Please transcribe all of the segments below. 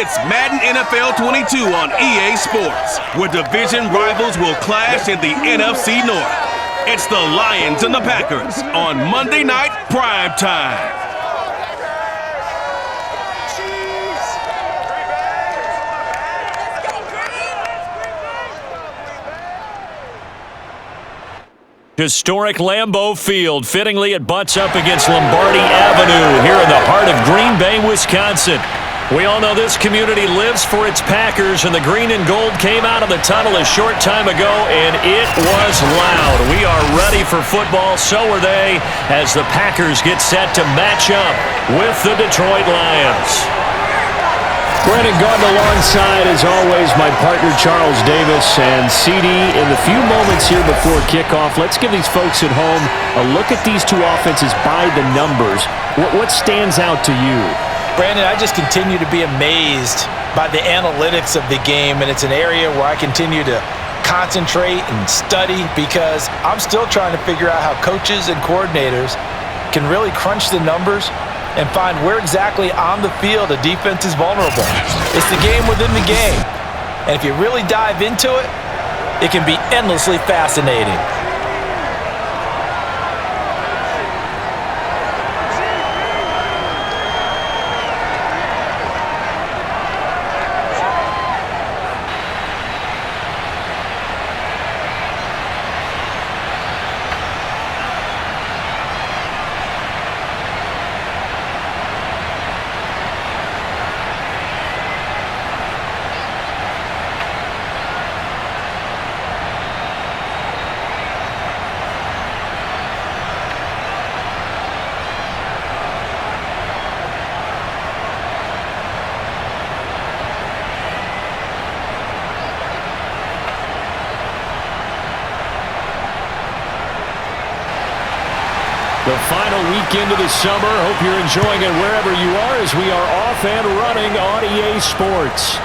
It's Madden NFL 22 on EA Sports, where division rivals will clash in the NFC North. It's the Lions and the Packers on Monday Night Prime Time. Historic Lambeau Field. Fittingly, it butts up against Lombardi Avenue here in the heart of Green Bay, Wisconsin. We all know this community lives for its Packers, and the green and gold came out of the tunnel a short time ago, and it was loud. We are ready for football, so are they, as the Packers get set to match up with the Detroit Lions. Brandon Gordon alongside, as always, my partner Charles Davis. And CD, in the few moments here before kickoff, let's give these folks at home a look at these two offenses by the numbers. What stands out to you? Brandon, I just continue to be amazed by the analytics of the game, and it's an area where I continue to concentrate and study because I'm still trying to figure out how coaches and coordinators can really crunch the numbers and find where exactly on the field a defense is vulnerable. It's the game within the game. And if you really dive into it, it can be endlessly fascinating. The final weekend of the summer. Hope you're enjoying it wherever you are as we are off and running on EA Sports.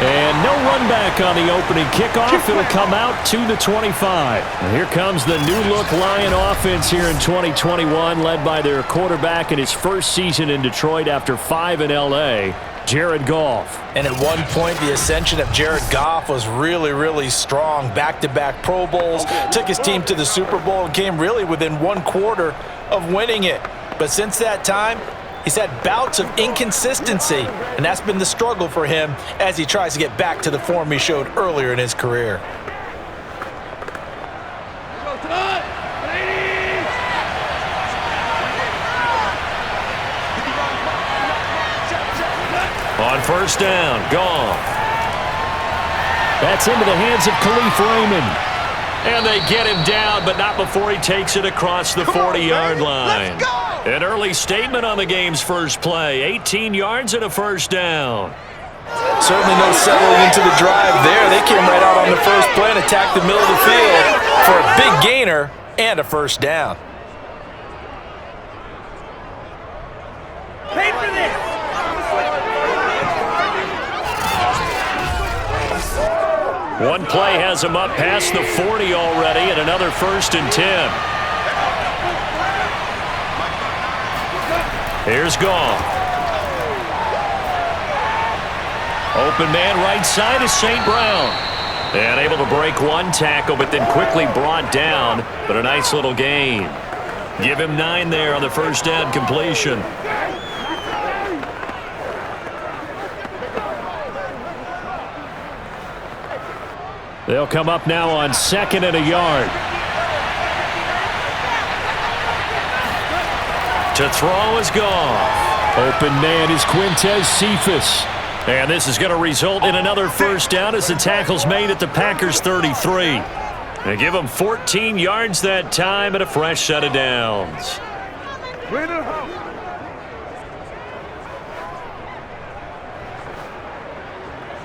And no run back on the opening kickoff. It'll come out to the 25. And here comes the new-look Lion offense here in 2021, led by their quarterback in his first season in Detroit after 5 in L.A., Jared Goff. And at one point, the ascension of Jared Goff was really, really strong. Back-to-back Pro Bowls, took his team to the Super Bowl and came really within one quarter of winning it. But since that time, he's had bouts of inconsistency, and that's been the struggle for him as he tries to get back to the form he showed earlier in his career. On first down, Goff. That's into the hands of Khalif Raymond. And they get him down, but not before he takes it across the 40-yard line. An early statement on the game's first play. 18 yards and a first down. Certainly no settling into the drive there. They came right out on the first play and attacked the middle of the field for a big gainer and a first down. Pay for this! One play has him up past the 40 already, and another 1st and 10. Here's Goff. Open man right side is St. Brown. And able to break one tackle, but then quickly brought down. But a nice little gain. Give him 9 there on the first down completion. They'll come up now on 2nd and a yard. To throw is Goff. Open man is Quintez Cephas. And this is going to result in another first down as the tackle's made at the Packers' 33. They give them 14 yards that time and a fresh set of downs.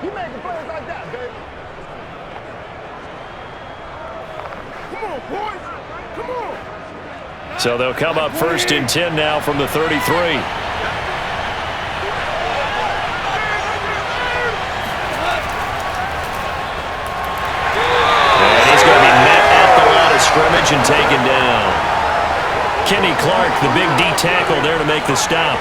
You making plays like that, baby. Come on, boys. Come on. So they'll come up 1st and 10 now from the 33. And he's going to be met at the line of scrimmage and taken down. Kenny Clark, the big D tackle there to make the stop.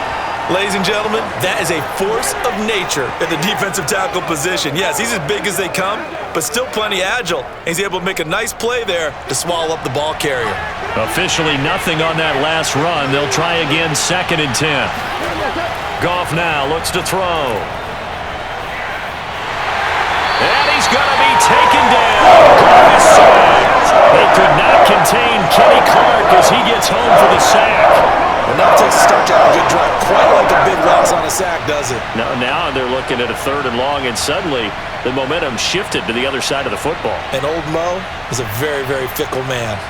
Ladies and gentlemen, that is a force of nature in the defensive tackle position. Yes, he's as big as they come, but still plenty agile. He's able to make a nice play there to swallow up the ball carrier. Officially nothing on that last run. They'll try again 2nd and 10. Goff now looks to throw. And he's going to be taken down. Goff is sacked. They could not contain Kenny Clark as he gets home for the sack. Well, now it takes a start to have a good drive. Quite like a big loss on a sack, does it? Now they're looking at a 3rd and long, and suddenly the momentum shifted to the other side of the football. And old Mo is a very, very fickle man.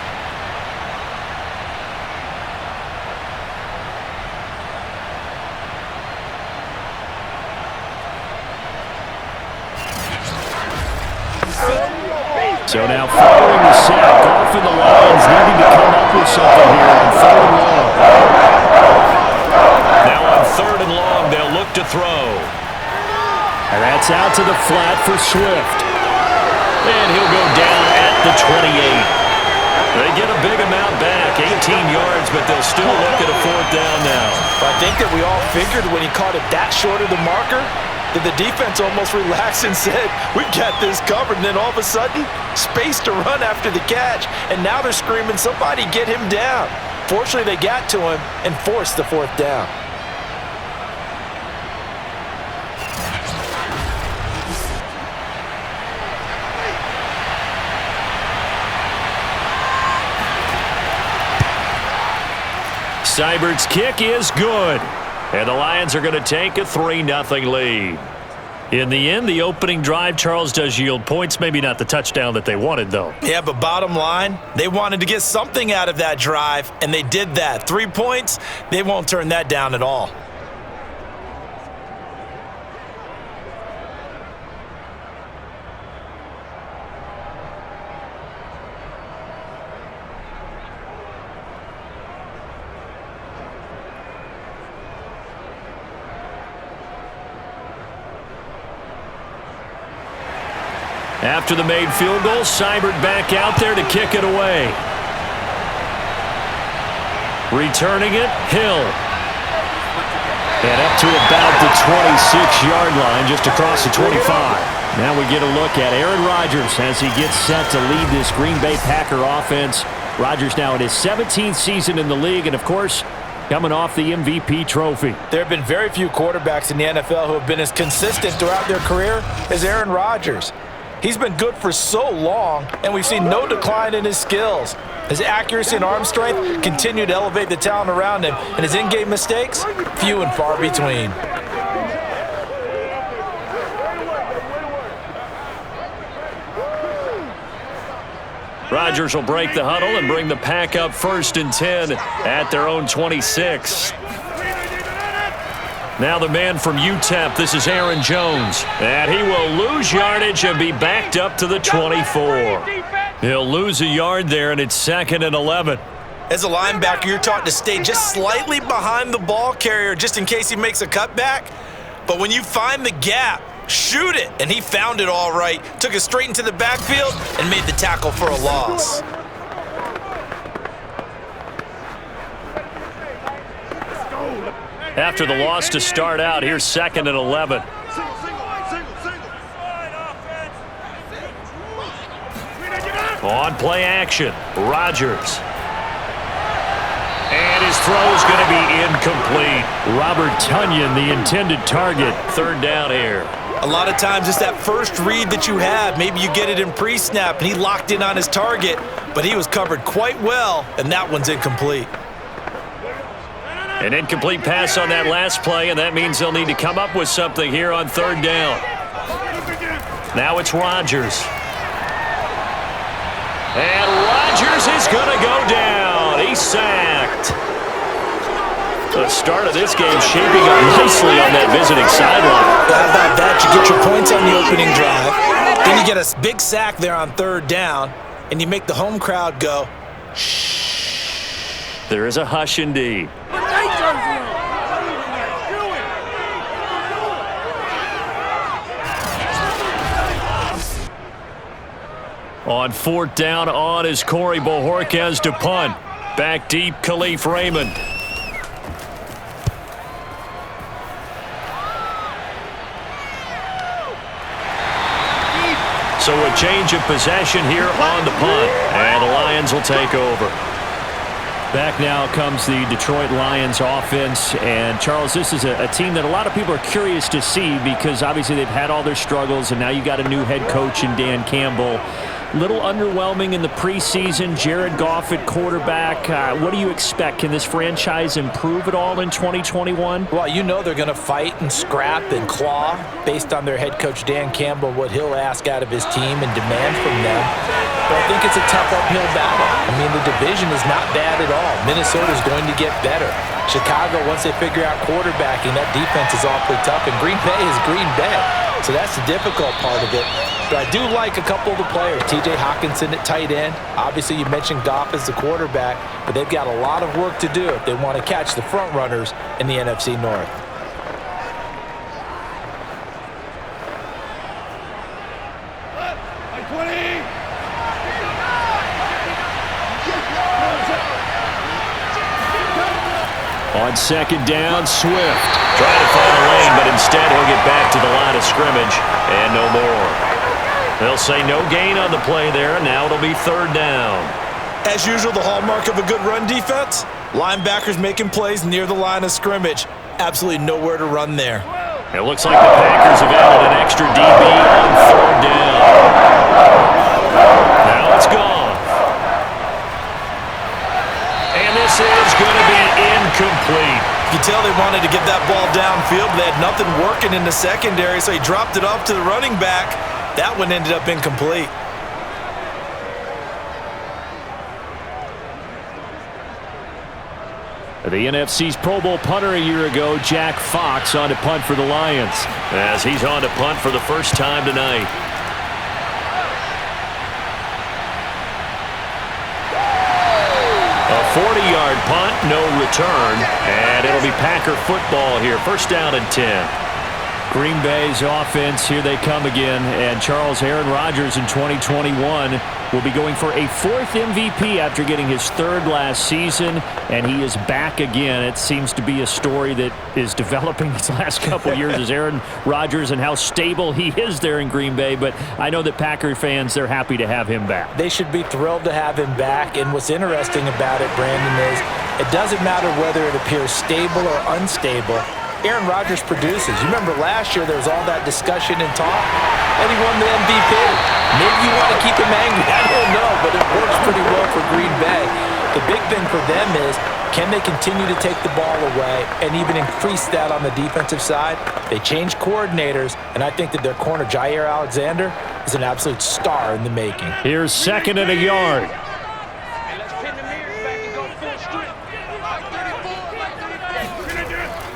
So now following the sack, Goff and the Lions needing to come up with something here on 3rd and long. Now on 3rd and long, they'll look to throw. And that's out to the flat for Swift. And he'll go down at the 28. They get a big amount back, 18 yards, but they'll still look at a 4th down now. I think that we all figured when he caught it that short of the marker, that the defense almost relaxed and said, we've got this covered. And then all of a sudden, space to run after the catch. And now they're screaming, somebody get him down. Fortunately, they got to him and forced the 4th down. Seibert's kick is good. And the Lions are going to take a 3-0 lead. In the end, the opening drive, Charles, does yield points. Maybe not the touchdown that they wanted, though. Yeah, but bottom line, they wanted to get something out of that drive, and they did that. 3 points, they won't turn that down at all. After the made field goal, Seibert back out there to kick it away. Returning it, Hill. And up to about the 26-yard line, just across the 25. Now we get a look at Aaron Rodgers as he gets set to lead this Green Bay Packer offense. Rodgers now in his 17th season in the league, and of course, coming off the MVP trophy. There have been very few quarterbacks in the NFL who have been as consistent throughout their career as Aaron Rodgers. He's been good for so long, and we've seen no decline in his skills. His accuracy and arm strength continue to elevate the talent around him, and his in-game mistakes, few and far between. Rodgers will break the huddle and bring the Pack up 1st and 10 at their own 26. Now the man from UTEP, this is Aaron Jones. And he will lose yardage and be backed up to the 24. He'll lose a yard there, and it's 2nd and 11. As a linebacker, you're taught to stay just slightly behind the ball carrier just in case he makes a cutback. But when you find the gap, shoot it. And he found it all right. Took it straight into the backfield and made the tackle for a loss. After the loss to start out, here's 2nd and 11. On play action, Rodgers. And his throw is going to be incomplete. Robert Tonyan, the intended target. 3rd down here. A lot of times it's that first read that you have. Maybe you get it in pre-snap, and he locked in on his target, but he was covered quite well, and that one's incomplete. An incomplete pass on that last play, and that means they'll need to come up with something here on 3rd down. Now it's Rodgers. And Rodgers is going to go down. He's sacked. The start of this game shaping up nicely on that visiting sideline. How about that? You get your points on the opening drive. Then you get a big sack there on 3rd down, and you make the home crowd go, shh. There is a hush indeed. On 4th down, on is Corey Bojorquez to punt. Back deep, Khalif Raymond. So a change of possession here on the punt, and the Lions will take over. Back now comes the Detroit Lions offense. And, Charles, this is a team that a lot of people are curious to see because obviously they've had all their struggles, and now you got a new head coach in Dan Campbell. Little underwhelming in the preseason. Jared Goff at quarterback. What do you expect? Can this franchise improve at all in 2021? Well, you know they're going to fight and scrap and claw based on their head coach Dan Campbell, what he'll ask out of his team and demand from them. But I think it's a tough uphill battle. I mean, the division is not bad at all. Minnesota's going to get better. Chicago, once they figure out quarterbacking, that defense is awfully tough. And Green Bay is Green Bay. So that's the difficult part of it. But I do like a couple of the players. T.J. Hockenson at tight end. Obviously, you mentioned Goff as the quarterback. But they've got a lot of work to do if they want to catch the front runners in the NFC North. On second down, Swift. Trying to find a lane, but instead he'll get back to the line of scrimmage. And no more. They'll say no gain on the play there. Now it'll be third down. As usual, the hallmark of a good run defense, linebackers making plays near the line of scrimmage. Absolutely nowhere to run there. It looks like the Packers have added an extra DB on third down. Now it's gone. And this is going to be incomplete. You can tell they wanted to get that ball downfield. They had nothing working in the secondary, so he dropped it off to the running back. That one ended up incomplete. The NFC's Pro Bowl punter a year ago, Jack Fox, on to punt for the Lions, as he's on to punt for the first time tonight. A 40-yard punt, no return, and it'll be Packer football here. First down and 10. Green Bay's offense, here they come again. And Charles, Aaron Rodgers in 2021 will be going for a fourth MVP after getting his third last season, and he is back again. It seems to be a story that is developing these last couple of years as Aaron Rodgers and how stable he is there in Green Bay. But I know that Packer fans, they're happy to have him back. They should be thrilled to have him back. And what's interesting about it, Brandon, is it doesn't matter whether it appears stable or unstable. Aaron Rodgers produces. You remember last year there was all that discussion and talk, and he won the MVP. Maybe you want to keep him angry. I don't know, but it works pretty well for Green Bay. The big thing for them is, can they continue to take the ball away and even increase that on the defensive side? They changed coordinators, and I think that their corner, Jair Alexander, is an absolute star in the making. Here's second and a yard.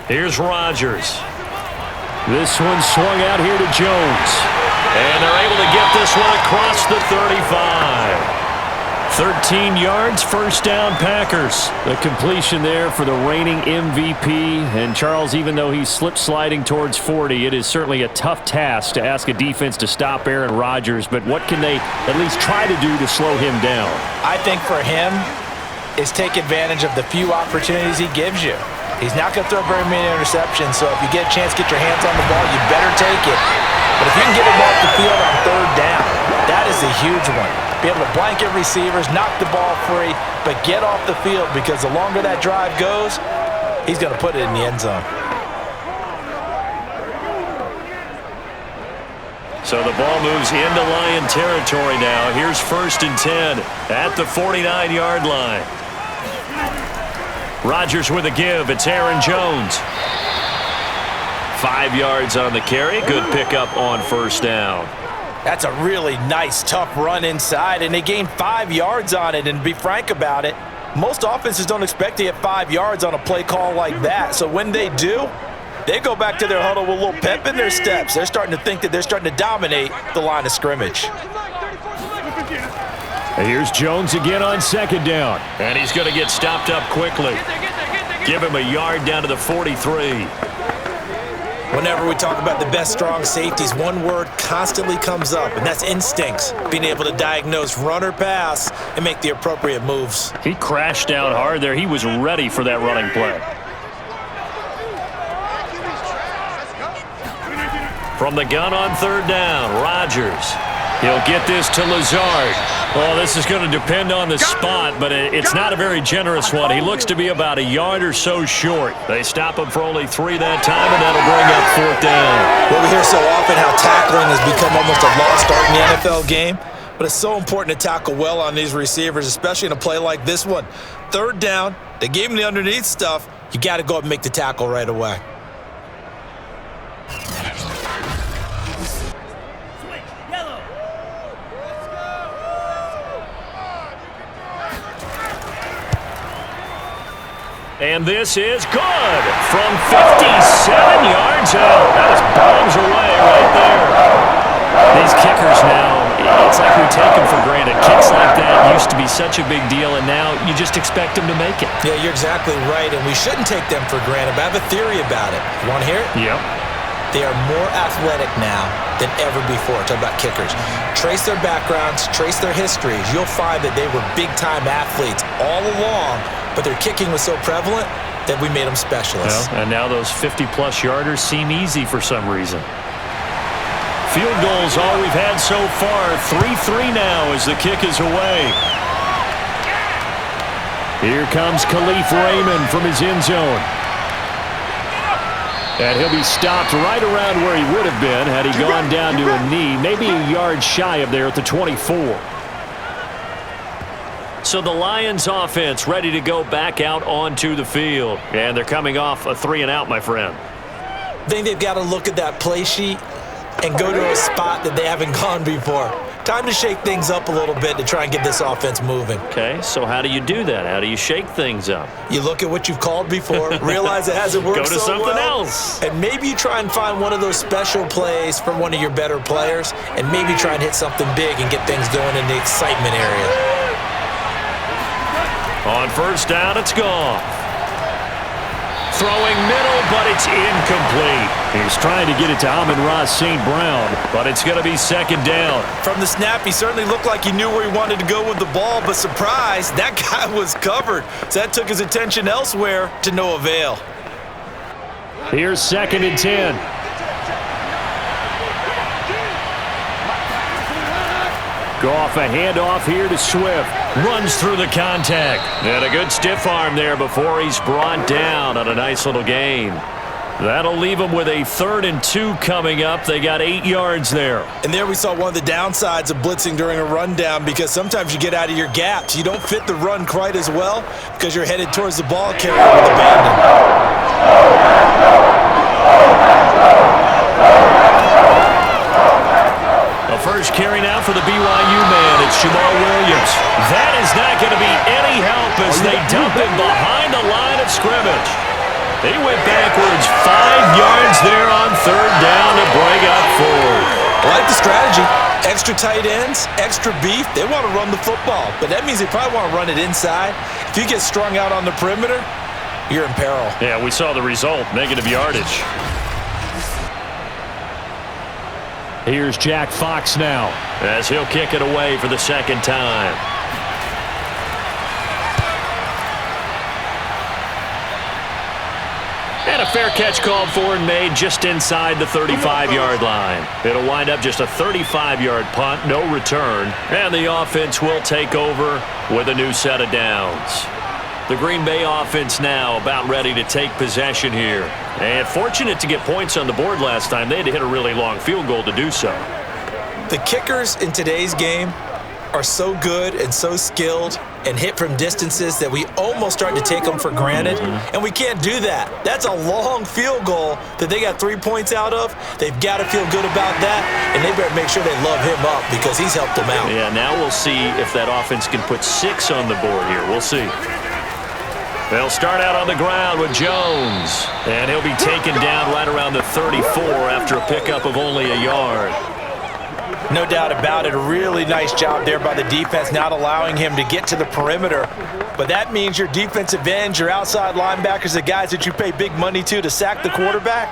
Here's Rodgers. This one swung out here to Jones. And they're able to get this one across the 35. 13 yards, first down, Packers. The completion there for the reigning MVP. And Charles, even though he's slip-sliding towards 40, it is certainly a tough task to ask a defense to stop Aaron Rodgers. But what can they at least try to do to slow him down? I think for him is take advantage of the few opportunities he gives you. He's not going to throw very many interceptions, so if you get a chance to get your hands on the ball, you better take it. But if you can get him off the field on third down, that is a huge one. Be able to blanket receivers, knock the ball free, but get off the field, because the longer that drive goes, he's going to put it in the end zone. So the ball moves into Lion territory now. Here's first and 10 at the 49-yard line. Rodgers with a give. It's Aaron Jones. 5 yards on the carry. Good pickup on first down. That's a really nice, tough run inside, and they gained 5 yards on it. And to be frank about it, most offenses don't expect to get 5 yards on a play call like that. So when they do, they go back to their huddle with a little pep in their steps. They're starting to think that they're starting to dominate the line of scrimmage. Here's Jones again on second down. And he's going to get stopped up quickly. Give him a yard down to the 43. Whenever we talk about the best strong safeties, one word constantly comes up, and that's instincts. Being able to diagnose run or pass and make the appropriate moves. He crashed down hard there. He was ready for that running play. From the gun on third down, Rodgers. He'll get this to Lazard. Well, this is going to depend on the spot, but it's not a very generous one. He looks to be about a yard or so short. They stop him for only 3 that time, and that'll bring up 4th down. Well, we hear so often how tackling has become almost a lost art in the NFL game, but it's so important to tackle well on these receivers, especially in a play like this one. 3rd down, they gave him the underneath stuff. You got to go up and make the tackle right away. And this is good from 57 yards out. That is bombs away right there. These kickers now, it's like we take them for granted. Kicks like that used to be such a big deal, and now you just expect them to make it. Yeah, you're exactly right, and we shouldn't take them for granted, but I have a theory about it. You want to hear it? Yep. They are more athletic now than ever before. Talk about kickers. Trace their backgrounds, trace their histories. You'll find that they were big-time athletes all along, but their kicking was so prevalent that we made them specialists. Well, and now those 50-plus yarders seem easy for some reason. Field goals all we've had so far. 3-3 now as the kick is away. Here comes Khalif Raymond from his end zone. And he'll be stopped right around where he would have been had he gone down to a knee, maybe a yard shy of there at the 24. So the Lions offense ready to go back out onto the field. And they're coming off a 3-and-out, my friend. I think they've got to look at that play sheet and go to a spot that they haven't gone before. Time to shake things up a little bit to try and get this offense moving. Okay, so how do you do that? How do you shake things up? You look at what you've called before, realize it hasn't worked so well. Go to something else. And maybe you try and find one of those special plays from one of your better players, and maybe try and hit something big and get things going in the excitement area. On 1st down, it's gone. Throwing middle, but it's incomplete. He's trying to get it to Amon-Ra St. Brown, but it's going to be 2nd down. From the snap, he certainly looked like he knew where he wanted to go with the ball, but surprise, that guy was covered. So that took his attention elsewhere to no avail. Here's 2nd and 10. Goff a handoff here to Swift. Runs through the contact. And a good stiff arm there before he's brought down on a nice little gain. That'll leave him with a 3rd and 2 coming up. They got 8 yards there. And there we saw one of the downsides of blitzing during a rundown, because sometimes you get out of your gaps. You don't fit the run quite as well because you're headed towards the ball carrier with abandon. First carry now for the BYU man. It's Jamal Williams. That is not going to be any help as they dump him behind the line of scrimmage. He went backwards 5 yards there on 3rd down to bring up 4. I like the strategy. Extra tight ends, extra beef. They want to run the football, but that means they probably want to run it inside. If you get strung out on the perimeter, you're in peril. Yeah, we saw the result, negative yardage. Here's Jack Fox now as he'll kick it away for the 2nd time. And a fair catch called for and made just inside the 35-yard line. It'll wind up just a 35-yard punt, no return, and the offense will take over with a new set of downs. The Green Bay offense now about ready to take possession here. And fortunate to get points on the board last time. They had to hit a really long field goal to do so. The kickers in today's game are so good and so skilled and hit from distances that we almost start to take them for granted. And we can't do that. That's a long field goal that they got 3 points out of. They've got to feel good about that, and they better make sure they love him up because he's helped them out. Yeah, now we'll see if that offense can put 6 on the board here. We'll see. They'll start out on the ground with Jones, and he'll be taken down right around the 34 after a pickup of only a yard. No doubt about it. A really nice job there by the defense, not allowing him to get to the perimeter. But that means your defensive ends, your outside linebackers, the guys that you pay big money to sack the quarterback,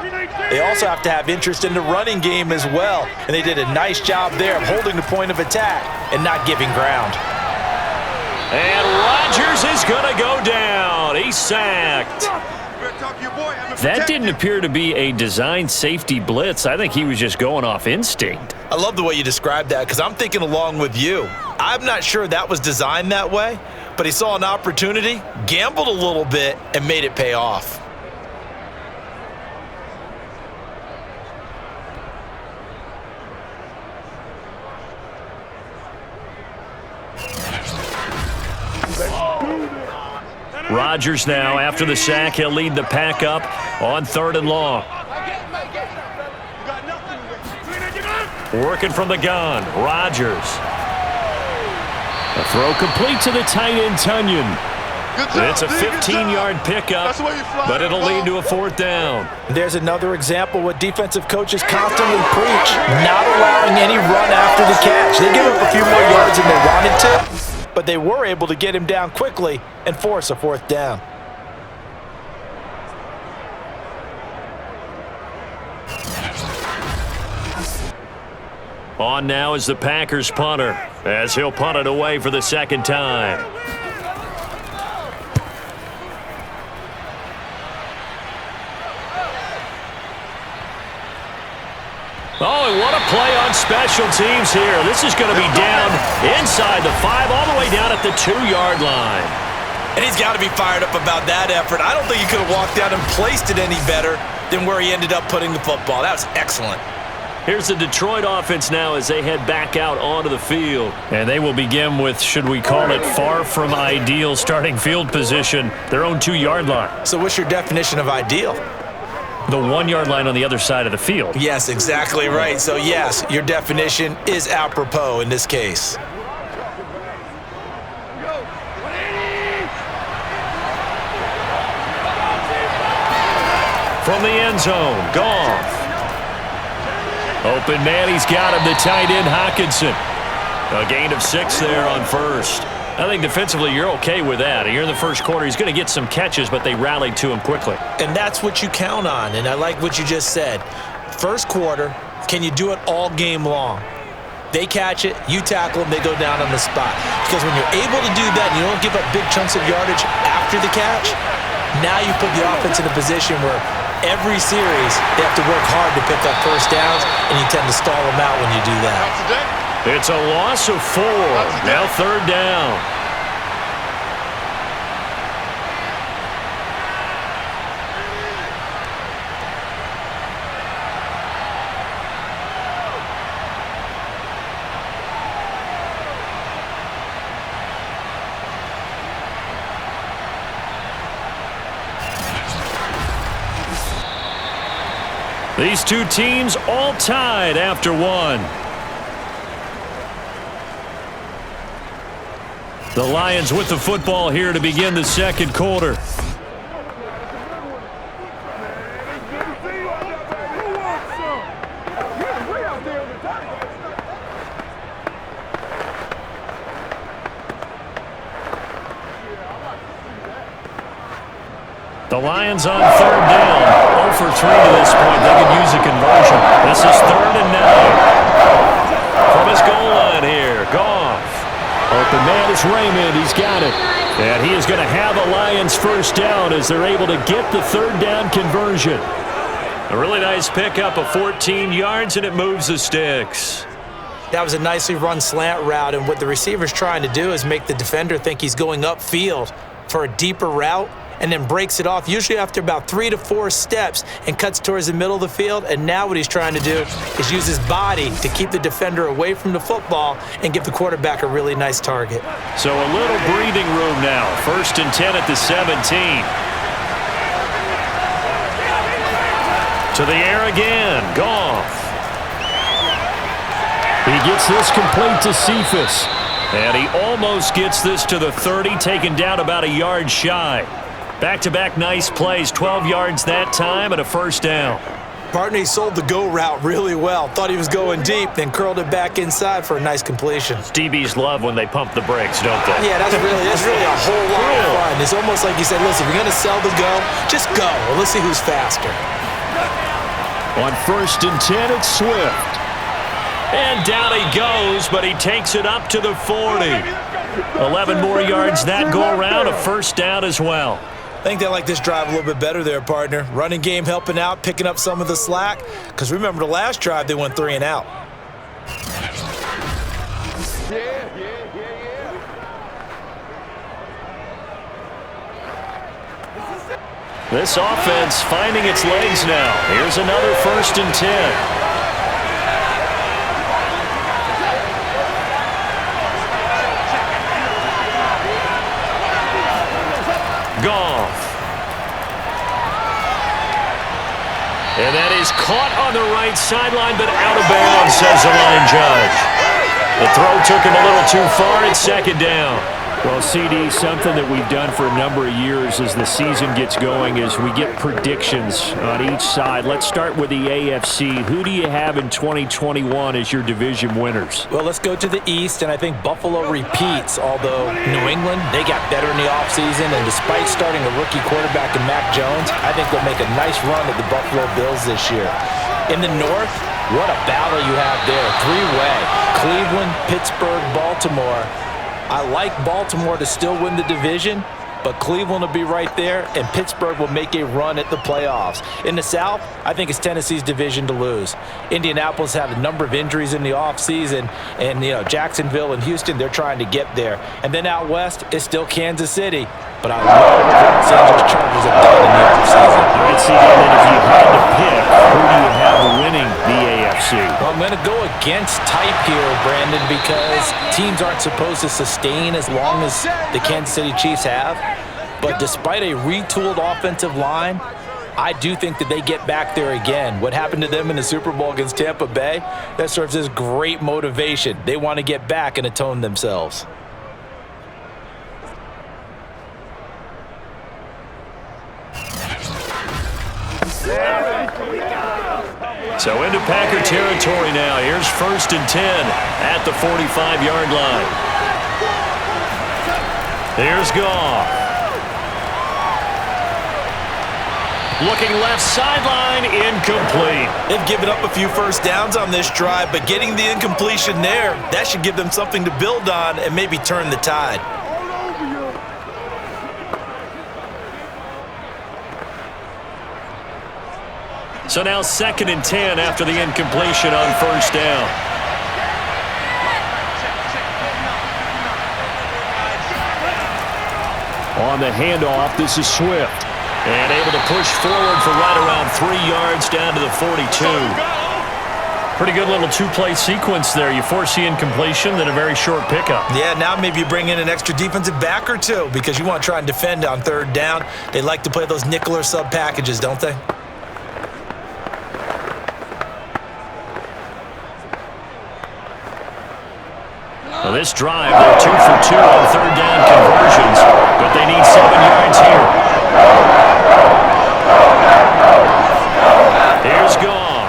they also have to have interest in the running game as well. And they did a nice job there of holding the point of attack and not giving ground. And Rodgers is going to go down. He's sacked. That didn't appear to be a design safety blitz. I think he was just going off instinct. I love the way you described that because I'm thinking along with you. I'm not sure that was designed that way, but he saw an opportunity, gambled a little bit, and made it pay off. Rodgers now, after the sack, he'll lead the pack up on 3rd and long. Working from the gun, Rodgers. A throw complete to the tight end, Tunyon. It's a 15-yard pickup, but it'll lead to a 4th down. There's another example what defensive coaches constantly preach, not allowing any run after the catch. They give up a few more yards than they wanted to, but they were able to get him down quickly and force a 4th down. On now is the Packers punter, as he'll punt it away for the 2nd time. Oh, and what a play on special teams here. This is going to be down inside the 5, all the way down at the 2-yard line. And he's got to be fired up about that effort. I don't think he could have walked down and placed it any better than where he ended up putting the football. That was excellent. Here's the Detroit offense now as they head back out onto the field. And they will begin with, should we call it, far from ideal starting field position, their own 2-yard line. So what's your definition of ideal? The 1-yard line on the other side of the field. Yes, exactly right. So yes, your definition is apropos in this case. From the end zone, Goff. Open man, he's got him, the tight end, Hockenson. A gain of 6 there on 1st. I think defensively you're okay with that. Here in the 1st quarter, he's going to get some catches, but they rallied to him quickly. And that's what you count on, and I like what you just said. 1st quarter, can you do it all game long? They catch it, you tackle them, they go down on the spot. Because when you're able to do that and you don't give up big chunks of yardage after the catch, now you put the offense in a position where every series they have to work hard to pick up 1st downs, and you tend to stall them out when you do that. It's a loss of 4. Now 3rd down. These two teams all tied after 1. The Lions with the football here to begin the 2nd quarter. The Lions on 3rd down. 0 for 3 to this point. They could use a conversion. This is 3rd and 9. From his goal line here, Goff. Open man is Raymond. He's got it. And he is going to have a Lions 1st down as they're able to get the 3rd down conversion. A really nice pickup of 14 yards, and it moves the sticks. That was a nicely run slant route, and what the receiver's trying to do is make the defender think he's going upfield for a deeper route, and then breaks it off, usually after about 3 to 4 steps, and cuts towards the middle of the field. And now what he's trying to do is use his body to keep the defender away from the football and give the quarterback a really nice target. So a little breathing room now. 1st and 10 at the 17. To the air again, Goff. He gets this complete to Cephas. And he almost gets this to the 30, taken down about a yard shy. Back-to-back nice plays, 12 yards that time and a 1st down. Partner, he sold the go route really well. Thought he was going deep, then curled it back inside for a nice completion. DBs love when they pump the brakes, don't they? Yeah, that's really a whole lot of fun. It's almost like you said, listen, if you're going to sell the go, just go. Well, let's see who's faster. On 1st and 10, it's Swift. And down he goes, but he takes it up to the 40. 11 more yards that go around, a 1st down as well. think they like this drive a little bit better there, partner. Running game helping out, picking up some of the slack. Because remember the last drive, they went 3 and out. This offense finding its legs now. Here's another 1st and 10. Goff. And that is caught on the right sideline, but out of bounds, says the line judge. The throw took him a little too far. It's 2nd down. Well, CD, something that we've done for a number of years as the season gets going is we get predictions on each side. Let's start with the AFC. Who do you have in 2021 as your division winners? Well, let's go to the East, and I think Buffalo repeats, although New England, they got better in the offseason, and despite starting a rookie quarterback in Mac Jones, I think they'll make a nice run at the Buffalo Bills this year. In the North, what a battle you have there. 3-way. Cleveland, Pittsburgh, Baltimore. I like Baltimore to still win the division, but Cleveland will be right there, and Pittsburgh will make a run at the playoffs. In the South, I think it's Tennessee's division to lose. Indianapolis had a number of injuries in the offseason, and Jacksonville and Houston, they're trying to get there. And then out West, it's still Kansas City. But I love what the Los Angeles Chargers have done in the offseason. All right, CD, then if you had to pick, who do you have winning the AFC? Well, I'm going to go against type here, Brandon, because teams aren't supposed to sustain as long as the Kansas City Chiefs have. But despite a retooled offensive line, I do think that they get back there again. What happened to them in the Super Bowl against Tampa Bay, that serves as great motivation. They want to get back and atone themselves. So into Packer territory now. Here's 1st and 10 at the 45-yard line. Here's Goff. Looking left sideline, incomplete. They've given up a few first downs on this drive, but getting the incompletion there, that should give them something to build on and maybe turn the tide. So now 2nd and 10 after the incompletion on 1st down. On the handoff, this is Swift. And able to push forward for right around 3 yards down to the 42. Pretty good little 2-play sequence there. You force the incompletion, then a very short pickup. Yeah, now maybe you bring in an extra defensive back or two because you want to try and defend on 3rd down. They like to play those nickel or sub packages, don't they? Well, this drive, they're 2 for 2 on 3rd down conversions, but they need 7 yards here. Here's Goff.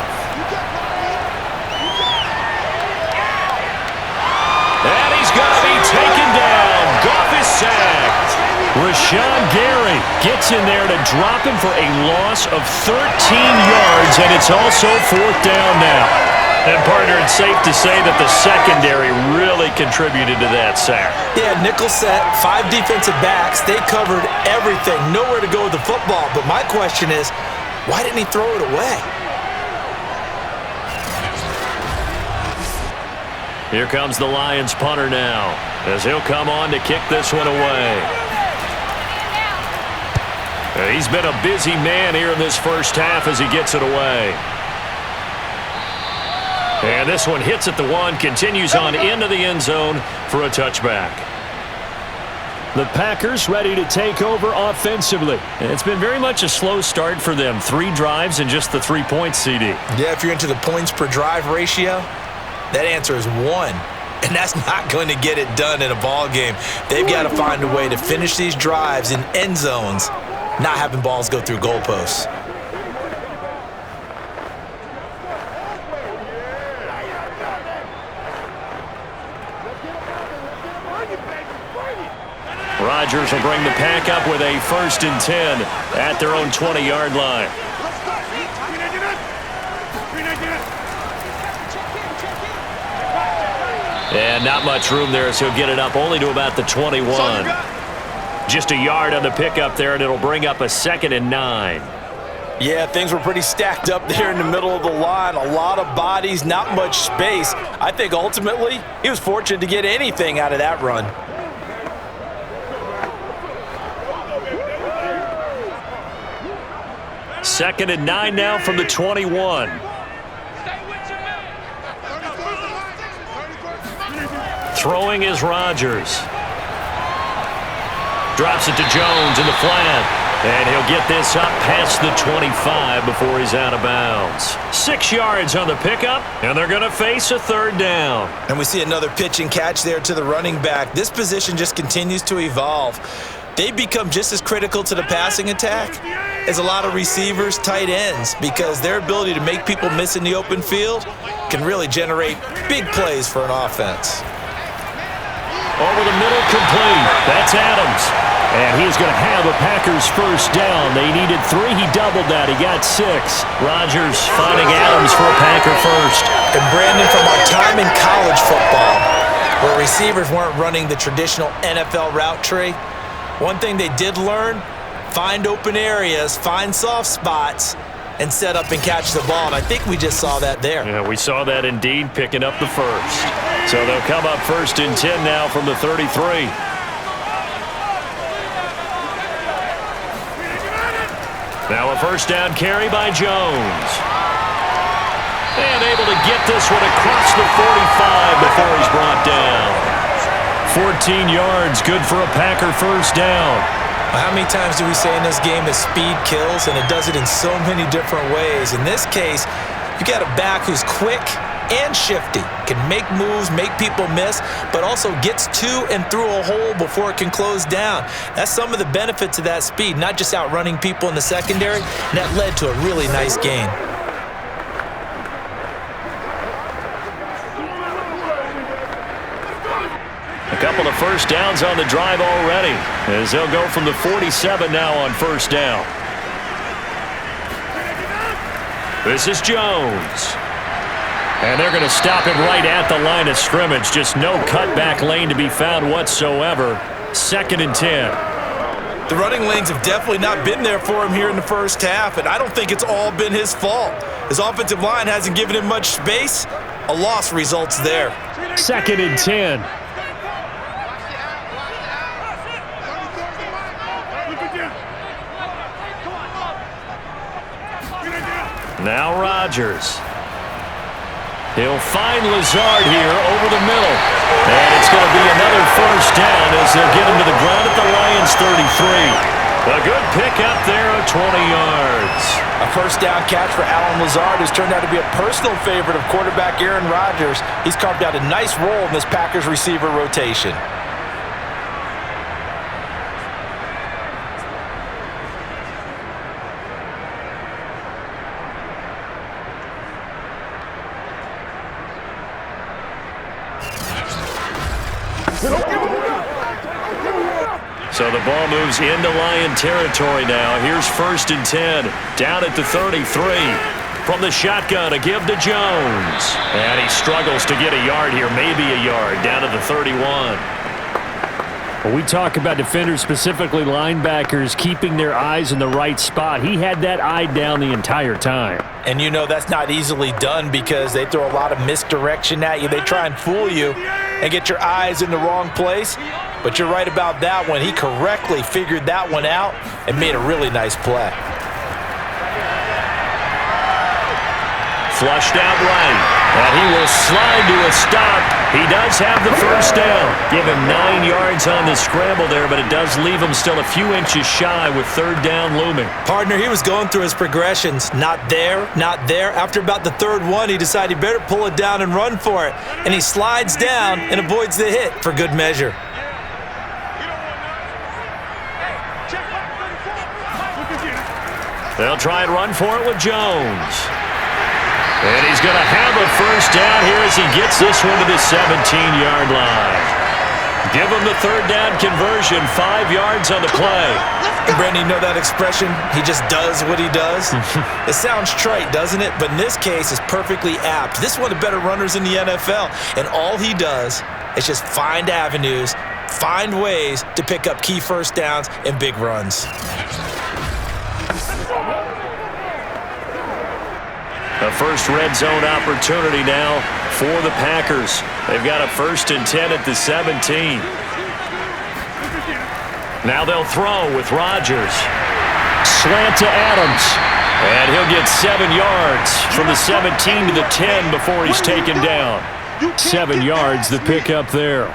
And he's going to be taken down. Goff is sacked. Rashawn Gary gets in there to drop him for a loss of 13 yards, and it's also 4th down now. And, partner, it's safe to say that the secondary really contributed to that sack. Yeah, nickel set, 5 defensive backs. They covered everything. Nowhere to go with the football. But my question is, why didn't he throw it away? Here comes the Lions punter now, as he'll come on to kick this one away. He's been a busy man here in this first half as he gets it away. And this one hits at the 1, continues on into the end zone for a touchback. The Packers ready to take over offensively. It's been very much a slow start for them. 3 drives and just the 3 points, CD. Yeah, if you're into the points per drive ratio, that answer is 1. And that's not going to get it done in a ball game. They've got to find a way to finish these drives in end zones, not having balls go through goalposts. Rodgers will bring the pack up with a 1st and 10 at their own 20-yard line. And not much room there, so he'll get it up only to about the 21. Just a yard on the pickup there, and it'll bring up a 2nd and 9. Yeah, things were pretty stacked up there in the middle of the line. A lot of bodies, not much space. I think ultimately he was fortunate to get anything out of that run. Second and 9 now from the 21. Throwing is Rodgers. Drops it to Jones in the flat. And he'll get this up past the 25 before he's out of bounds. 6 yards on the pickup, and they're going to face a 3rd down. And we see another pitch and catch there to the running back. This position just continues to evolve. They become just as critical to the passing attack as a lot of receivers, tight ends, because their ability to make people miss in the open field can really generate big plays for an offense. Over the middle, complete. That's Adams. And he's going to have a Packers 1st down. They needed 3. He doubled that. He got 6. Rodgers finding Adams for a Packer 1st. And Brandon, from our time in college football, where receivers weren't running the traditional NFL route tree, one thing they did learn, find open areas, find soft spots, and set up and catch the ball. And I think we just saw that there. Yeah, we saw that indeed, picking up the 1st. So they'll come up 1st and 10 now from the 33. Now a 1st down carry by Jones. And able to get this one across the 45 before he's brought down. 14 yards, good for a Packer 1st down. How many times do we say in this game that speed kills, and it does it in so many different ways? In this case, you got a back who's quick and shifty, can make moves, make people miss, but also gets to and through a hole before it can close down. That's some of the benefits of that speed, not just outrunning people in the secondary, and that led to a really nice gain. A couple of 1st downs on the drive already, as they'll go from the 47 now on 1st down. This is Jones. And they're going to stop him right at the line of scrimmage. Just no cutback lane to be found whatsoever. 2nd and 10. The running lanes have definitely not been there for him here in the 1st half, and I don't think it's all been his fault. His offensive line hasn't given him much space. A loss results there. 2nd and 10. Now Rodgers. He'll find Lazard here over the middle. And it's going to be another 1st down as they'll get him to the ground at the Lions 33. A good pick up there of 20 yards. A 1st down catch for Allen Lazard has turned out to be a personal favorite of quarterback Aaron Rodgers. He's carved out a nice role in this Packers receiver rotation. So the ball moves into Lion territory now. Here's 1st and 10. Down at the 33. From the shotgun, a give to Jones. And he struggles to get a yard here, maybe a yard, down to the 31. Well, we talk about defenders, specifically linebackers, keeping their eyes in the right spot. He had that eye down the entire time. And you know that's not easily done because they throw a lot of misdirection at you. They try and fool you and get your eyes in the wrong place. But you're right about that one. He correctly figured that one out and made a really nice play. Flushed out right. And he will slide to a stop. He does have the 1st down. Give him 9 yards on the scramble there, but it does leave him still a few inches shy with 3rd down looming. Partner, he was going through his progressions. Not there, not there. After about the 3rd one, he decided he better pull it down and run for it. And he slides down and avoids the hit for good measure. They'll try and run for it with Jones. And he's going to have a 1st down here as he gets this one to the 17-yard line. Give him the 3rd down conversion, 5 yards on the play. Brandon, you know that expression? He just does what he does? It sounds trite, doesn't it? But in this case, it's perfectly apt. This is one of the better runners in the NFL, and all he does is just find avenues find ways to pick up key first downs and big runs. A first red zone opportunity now for the Packers. They've got a 1st and 10 at the 17. Now they'll throw with Rodgers. Slant to Adams. And he'll get 7 yards from the 17 to the 10 before he's taken down. 7 yards, the pickup there.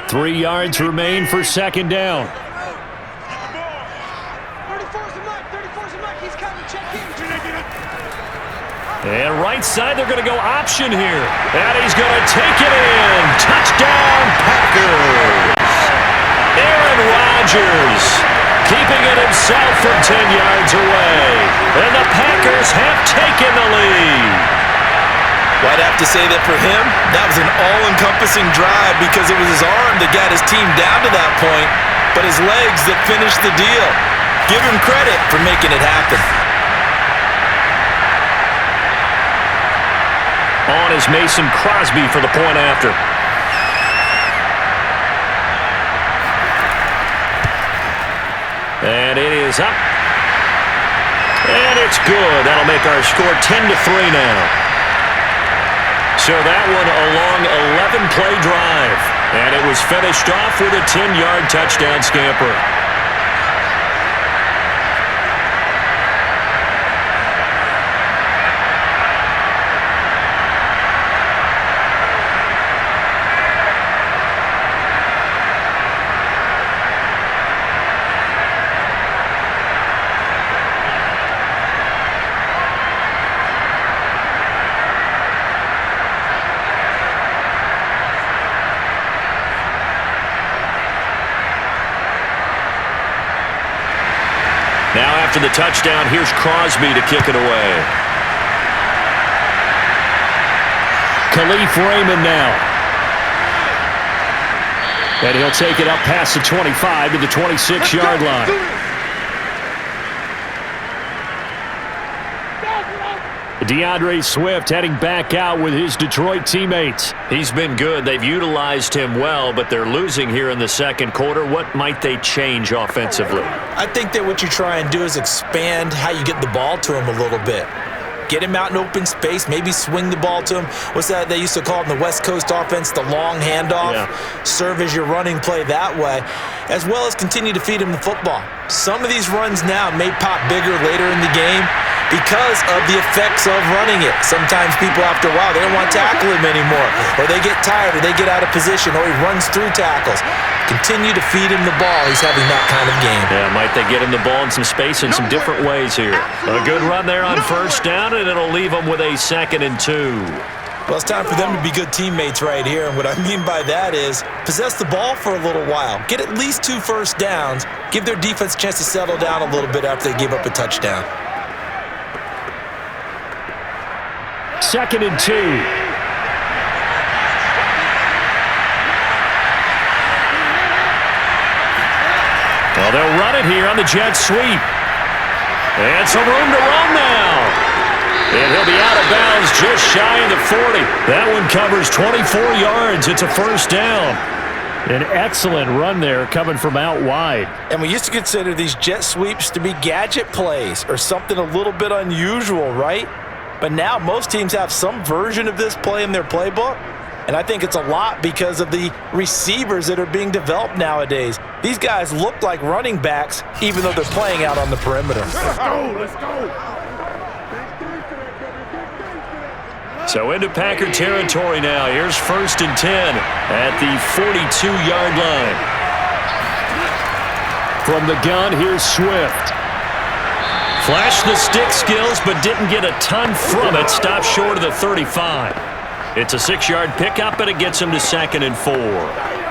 Three yards remain for second down. 34's a muck. He's coming. Check in. And right side, they're going to go option here. And he's going to take it in. Touchdown, Packers. Aaron Rodgers keeping it himself from 10 yards away. And the Packers have taken the lead. Well, I'd have to say that for him, that was an all-encompassing drive because it was his arm that got his team down to that point, but his legs that finished the deal. Give him credit for making it happen. On is Mason Crosby for the point after. And it is up. And it's good. That'll make our score 10-3 now. So that one a long 11-play drive. And it was finished off with a 10-yard touchdown scamper. Now after the touchdown, here's Crosby to kick it away. Khalif Raymond now. And he'll take it up past the 25 to the 26-yard line. DeAndre Swift heading back out with his Detroit teammates. He's been good. They've utilized him well, but they're losing here in the second quarter. What might they change offensively? I think that what you try and do is expand how you get the ball to him a little bit. Get him out in open space, maybe swing the ball to him. What's that they used to call it in the West Coast offense, the long handoff? Yeah. Serve as your running play that way, as well as continue to feed him the football. Some of these runs now may pop bigger later in the game because of the effects of running it. Sometimes people, after a while, they don't want to tackle him anymore, or they get tired, or they get out of position, or he runs through tackles. Continue to feed him the ball. He's having that kind of game. Yeah, might they get him the ball in some space in some different ways here. A good run there on first down, and it'll leave them with a 2nd and 2. Well, it's time for them to be good teammates right here, and what I mean by that is possess the ball for a little while. Get at least 2 first downs. Give their defense a chance to settle down a little bit after they give up a touchdown. 2nd and 2. Well, they'll run it here on the jet sweep. And some room to run now. And he'll be out of bounds just shy of the 40. That one covers 24 yards. It's a first down. An excellent run there coming from out wide. And we used to consider these jet sweeps to be gadget plays or something a little bit unusual, right? But now most teams have some version of this play in their playbook. And I think it's a lot because of the receivers that are being developed nowadays. These guys look like running backs even though they're playing out on the perimeter. Let's go. So into Packer territory now. Here's 1st and 10 at the 42-yard line. From the gun, here's Swift. Flashed the stick skills, but didn't get a ton from it. Stopped short of the 35. It's a 6-yard pickup, and it gets him to 2nd and 4.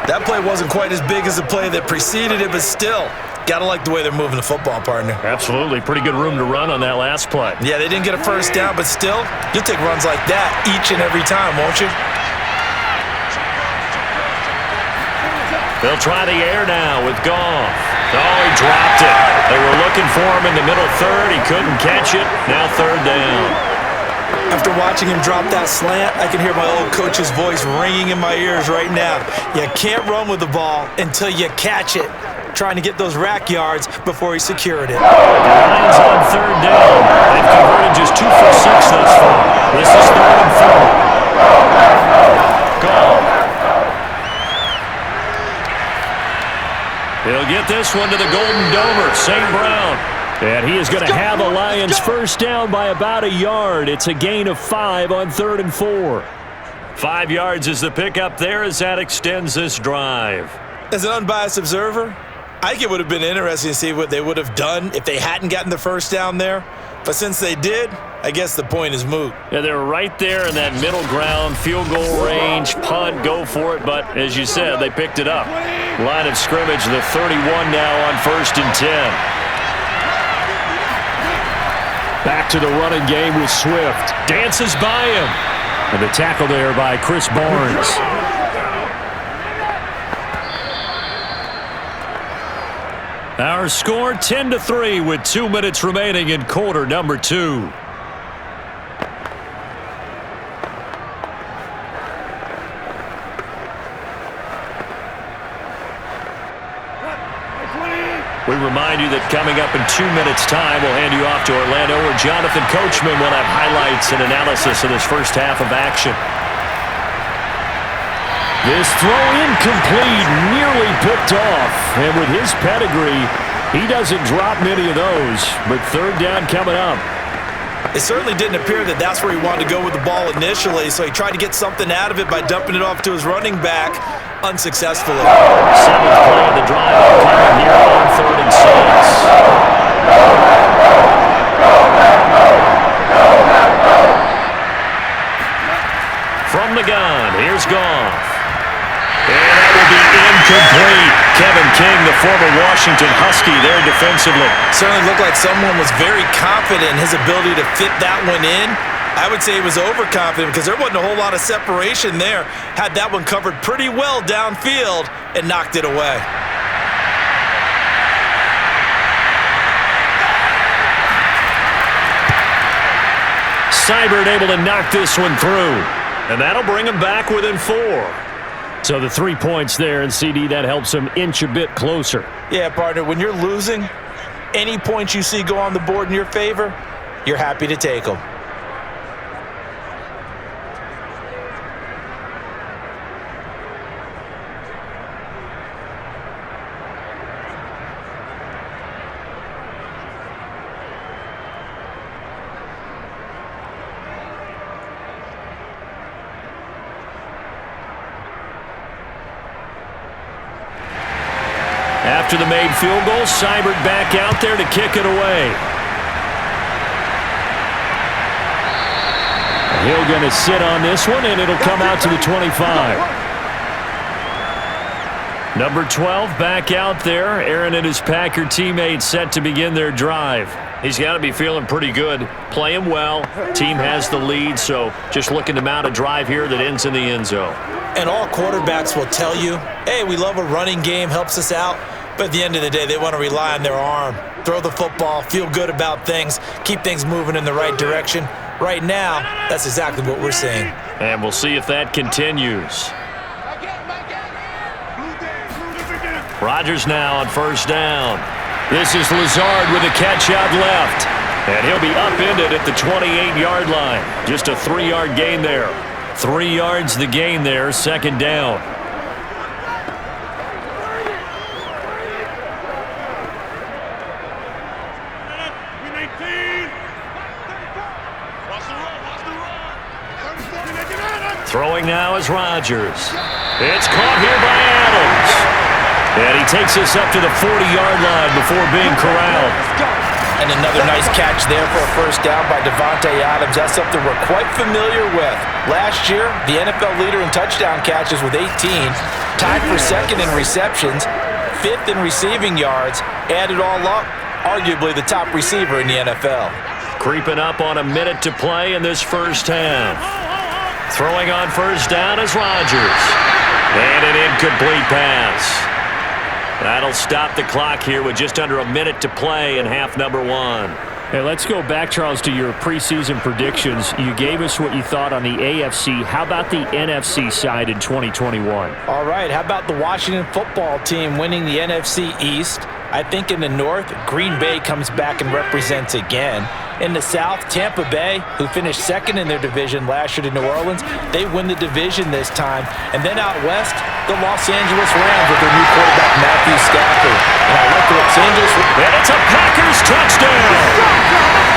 That play wasn't quite as big as the play that preceded it, but still, got to like the way they're moving the football, partner. Absolutely. Pretty good room to run on that last play. Yeah, they didn't get a first down, but still, you'll take runs like that each and every time, won't you? They'll try the air now with Goff. Oh, he dropped it. They were looking for him in the middle third. He couldn't catch it. Now third down. After watching him drop that slant, I can hear my old coach's voice ringing in my ears right now. You can't run with the ball until you catch it. Trying to get those rack yards before he secured it. The Lions on third down. They've converted just 2 for 6 thus far. This is 3rd and 4. Goff. He'll get this one to the Golden Domer, St. Brown. And he is going to have the Lions first down by about a yard. It's a gain of 5 on 3rd and 4. 5 yards is the pickup there as that extends this drive. As an unbiased observer, I think it would have been interesting to see what they would have done if they hadn't gotten the first down there. But since they did, I guess the point is moot. Yeah, they're right there in that middle ground, field goal range, punt, go for it. But as you said, they picked it up. Line of scrimmage, the 31 now on 1st and 10. Back to the running game with Swift. Dances by him. And the tackle there by Chris Barnes. Our score 10-3 with 2 minutes remaining in quarter number 2. We remind you that coming up in 2 minutes' time, we'll hand you off to Orlando, where Jonathan Coachman will have highlights and analysis of this first half of action. This throw incomplete, nearly picked off. And with his pedigree, he doesn't drop many of those. But third down coming up. It certainly didn't appear that that's where he wanted to go with the ball initially, so he tried to get something out of it by dumping it off to his running back unsuccessfully. 7th play of the drive coming here on 3rd and 6. From the gun, here's Goff. And that will be incomplete. Kevin King, the former Washington Husky, there defensively. Certainly looked like someone was very confident in his ability to fit that one in. I would say he was overconfident because there wasn't a whole lot of separation there. Had that one covered pretty well downfield and knocked it away. Seibert able to knock this one through. And that'll bring him back within 4. So the 3 points there, and CD, that helps him inch a bit closer. Yeah, partner, when you're losing, any points you see go on the board in your favor, you're happy to take them. After the made field goal, Seibert back out there to kick it away. He'll going to sit on this one, and it'll come out to the 25. Number 12 back out there. Aaron and his Packer teammates set to begin their drive. He's got to be feeling pretty good, playing well. Team has the lead, so just looking to mount a drive here that ends in the end zone. And all quarterbacks will tell you, hey, we love a running game, helps us out. But at the end of the day, they want to rely on their arm. Throw the football, feel good about things, keep things moving in the right direction. Right now, that's exactly what we're seeing. And we'll see if that continues. Rodgers now on first down. This is Lazard with a catch out left. And he'll be upended at the 28-yard line. Just a 3-yard gain there. 3 yards the gain there, second down. Throwing now is Rodgers. It's caught here by Adams. And he takes us up to the 40-yard line before being corralled. And another nice catch there for a first down by Devontae Adams. That's something we're quite familiar with. Last year, the NFL leader in touchdown catches with 18, tied for second in receptions, fifth in receiving yards, added all up, arguably the top receiver in the NFL. Creeping up on a minute to play in this first half. Throwing on first down is Rodgers. And an incomplete pass. That'll stop the clock here with just under a minute to play in half number one. Hey, let's go back, Charles, to your preseason predictions. You gave us what you thought on the AFC. How about the NFC side in 2021? All right, how about the Washington football team winning the NFC East? I think in the North, Green Bay comes back and represents again. In the South, Tampa Bay, who finished second in their division last year to New Orleans, they win the division this time. And then out West, the Los Angeles Rams with their new quarterback, Matthew Stafford. And I like the Los Angeles. And it's a Packers touchdown.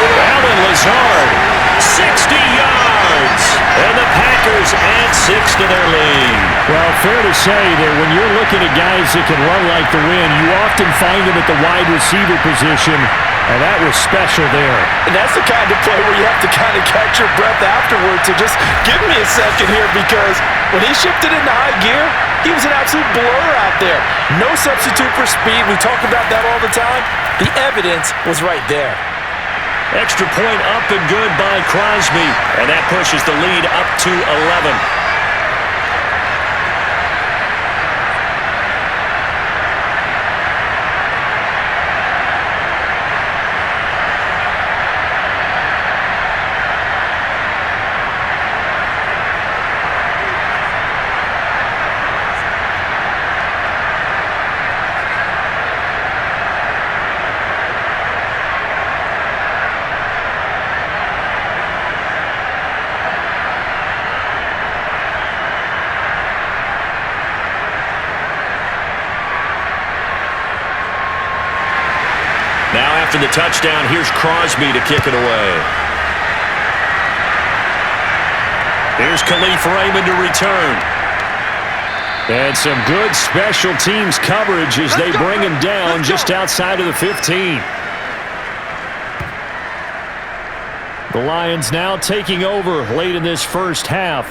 Alan Lazard, 60 yards. And the Packers add 6 to their lead. Well, fair to say that when you're looking at guys that can run like the wind, you often find them at the wide receiver position, and that was special there. And that's the kind of play where you have to kind of catch your breath afterwards. So just give me a second here, because when he shifted into high gear, he was an absolute blur out there. No substitute for speed. We talk about that all the time. The evidence was right there. Extra point up and good by Crosby. And that pushes the lead up to 11. Now after the touchdown, here's Crosby to kick it away. Here's Khalif Raymond to return. And some good special teams coverage as they bring him down just outside of the 15. The Lions now taking over late in this first half.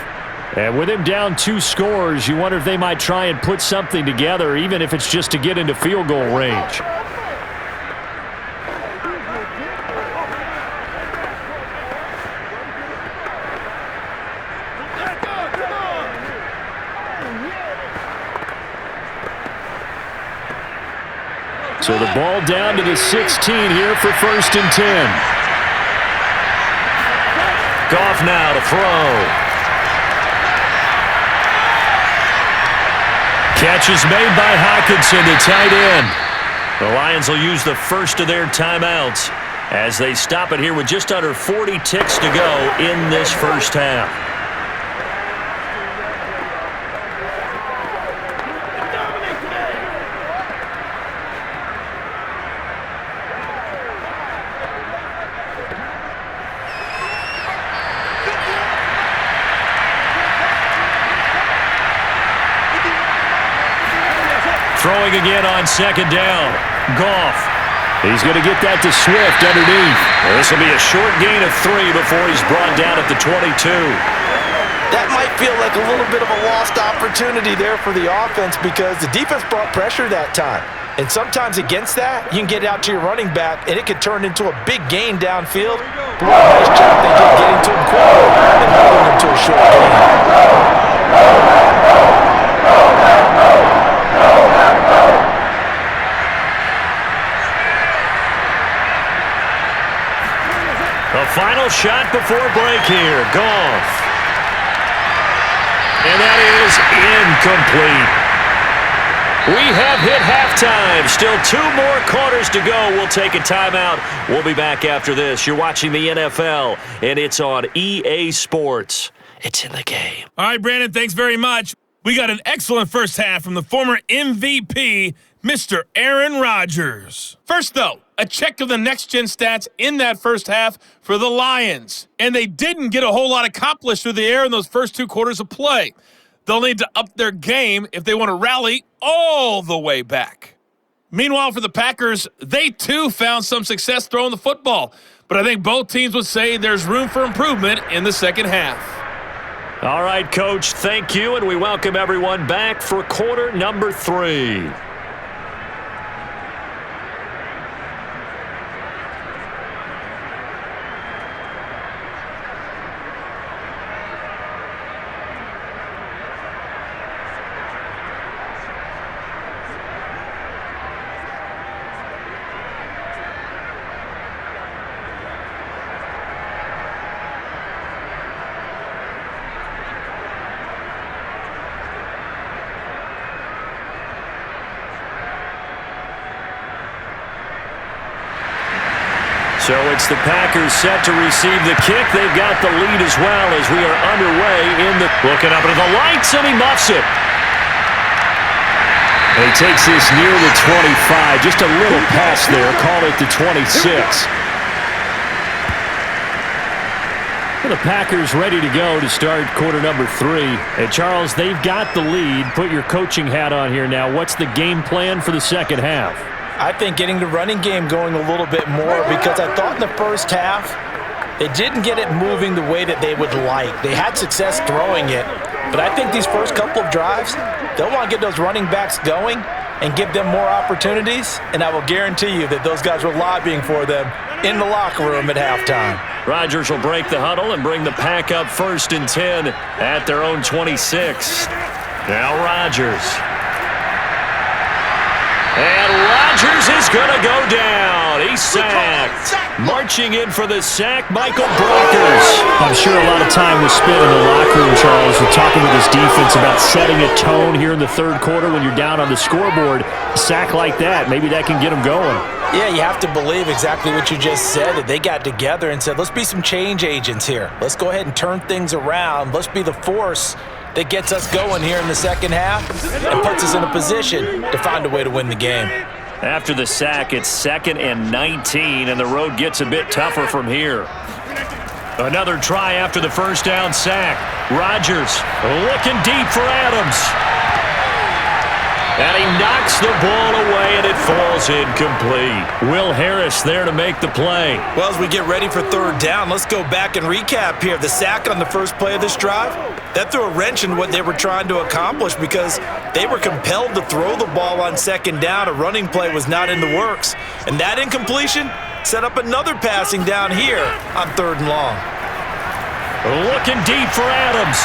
And with him down 2 scores, you wonder if they might try and put something together, even if it's just to get into field goal range. So the ball down to the 16 here for 1st and 10. Goff now to throw. Catch is made by Hockenson, the tight end. The Lions will use the first of their timeouts as they stop it here with just under 40 ticks to go in this first half. Throwing again on 2nd down. Goff. He's going to get that to Swift underneath. This will be a short gain of 3 before he's brought down at the 22. That might feel like a little bit of a lost opportunity there for the offense, because the defense brought pressure that time. And sometimes against that, you can get out to your running back, and it could turn into a big gain downfield. But what a nice job they did getting to him quickly and holding him to a short gain. The final shot before break here. Goff. And that is incomplete. We have hit halftime. Still 2 more quarters to go. We'll take a timeout. We'll be back after this. You're watching the NFL, and it's on EA Sports. It's in the game. All right, Brandon, thanks very much. We got an excellent first half from the former MVP, Mr. Aaron Rodgers. First, though, a check of the next-gen stats in that first half for the Lions. And they didn't get a whole lot accomplished through the air in those first 2 quarters of play. They'll need to up their game if they want to rally all the way back. Meanwhile, for the Packers, they too found some success throwing the football. But I think both teams would say there's room for improvement in the second half. All right, Coach, thank you, and we welcome everyone back for quarter number 3. So it's the Packers set to receive the kick. They've got the lead as well as we are underway in the... Looking up into the lights, and he muffs it. And he takes this near the 25. Just a little pass there. Call it the 26. The Packers ready to go to start quarter number 3. And Charles, they've got the lead. Put your coaching hat on here now. What's the game plan for the second half? I think getting the running game going a little bit more, because I thought in the first half they didn't get it moving the way that they would like. They had success throwing it, but I think these first couple of drives, they'll want to get those running backs going and give them more opportunities, and I will guarantee you that those guys were lobbying for them in the locker room at halftime. Rodgers will break the huddle and bring the Pack up 1st and 10 at their own 26. Now Rodgers. And Rodgers is going to go down. He's sacked. Marching in for the sack, Michael Brockers. I'm sure a lot of time was spent in the locker room, Charles, with talking with his defense about setting a tone here in the third quarter when you're down on the scoreboard. A sack like that, maybe that can get them going. Yeah, you have to believe exactly what you just said, that they got together and said, let's be some change agents here. Let's go ahead and turn things around. Let's be the force that gets us going here in the second half and puts us in a position to find a way to win the game. After the sack, it's 2nd and 19, and the road gets a bit tougher from here. Another try after the first down sack. Rodgers looking deep for Adams. And he knocks the ball away, and it falls incomplete. Will Harris there to make the play. Well, as we get ready for third down, let's go back and recap here. The sack on the first play of this drive, that threw a wrench in what they were trying to accomplish because they were compelled to throw the ball on second down. A running play was not in the works. And that incompletion set up another passing down here on 3rd and long. Looking deep for Adams.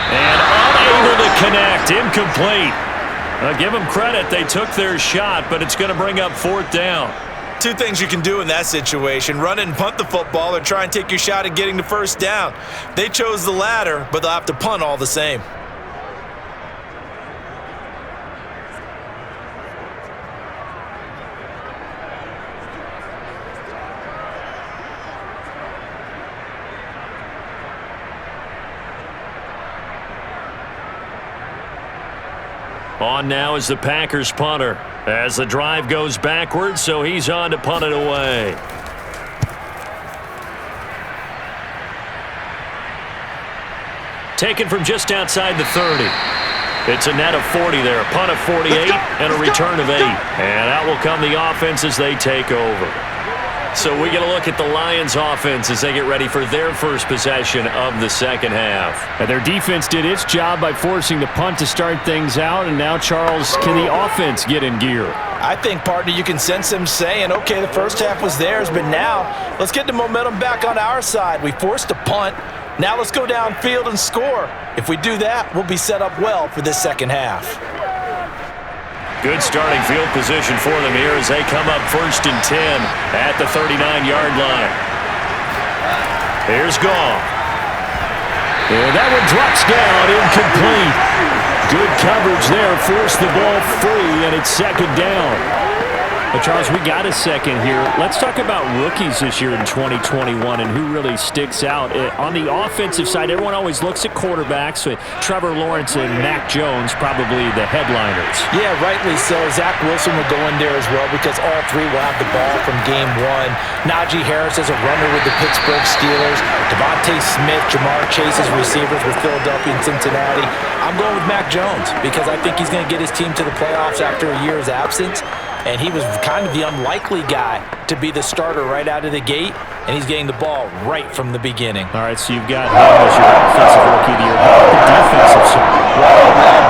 And unable to connect. Incomplete. Give them credit. They took their shot, but it's going to bring up 4th down. Two things you can do in that situation: run and punt the football, or try and take your shot at getting the first down. They chose the latter, but they'll have to punt all the same. On now is the Packers punter as the drive goes backwards, so he's on to punt it away. Taken from just outside the 30. It's a net of 40 there, punt of 48, and a return of 8. And out will come the offense as they take over. So we get a look at the Lions offense as they get ready for their first possession of the second half. And their defense did its job by forcing the punt to start things out, and now, Charles, can the offense get in gear? I think, partner, you can sense them saying, okay, the first half was theirs, but now let's get the momentum back on our side. We forced a punt. Now let's go downfield and score. If we do that, we'll be set up well for this second half. Good starting field position for them here as they come up 1st and 10 at the 39-yard line. Here's Goff. And that one drops down, incomplete. Good coverage there, forced the ball free, and it's 2nd down. Well, Charles, we got a second here. Let's talk about rookies this year in 2021 and who really sticks out. On the offensive side, everyone always looks at quarterbacks. With Trevor Lawrence and Mac Jones probably the headliners. Yeah, rightly so. Zach Wilson will go in there as well because all three will have the ball from game one. Najee Harris is a runner with the Pittsburgh Steelers. Devontae Smith, Jamar Chase as receivers with Philadelphia and Cincinnati. I'm going with Mac Jones because I think he's going to get his team to the playoffs after a year's absence. And he was kind of the unlikely guy to be the starter right out of the gate, and he's getting the ball right from the beginning. All right, so you've got him as your offensive rookie of the year. How about the defensive side?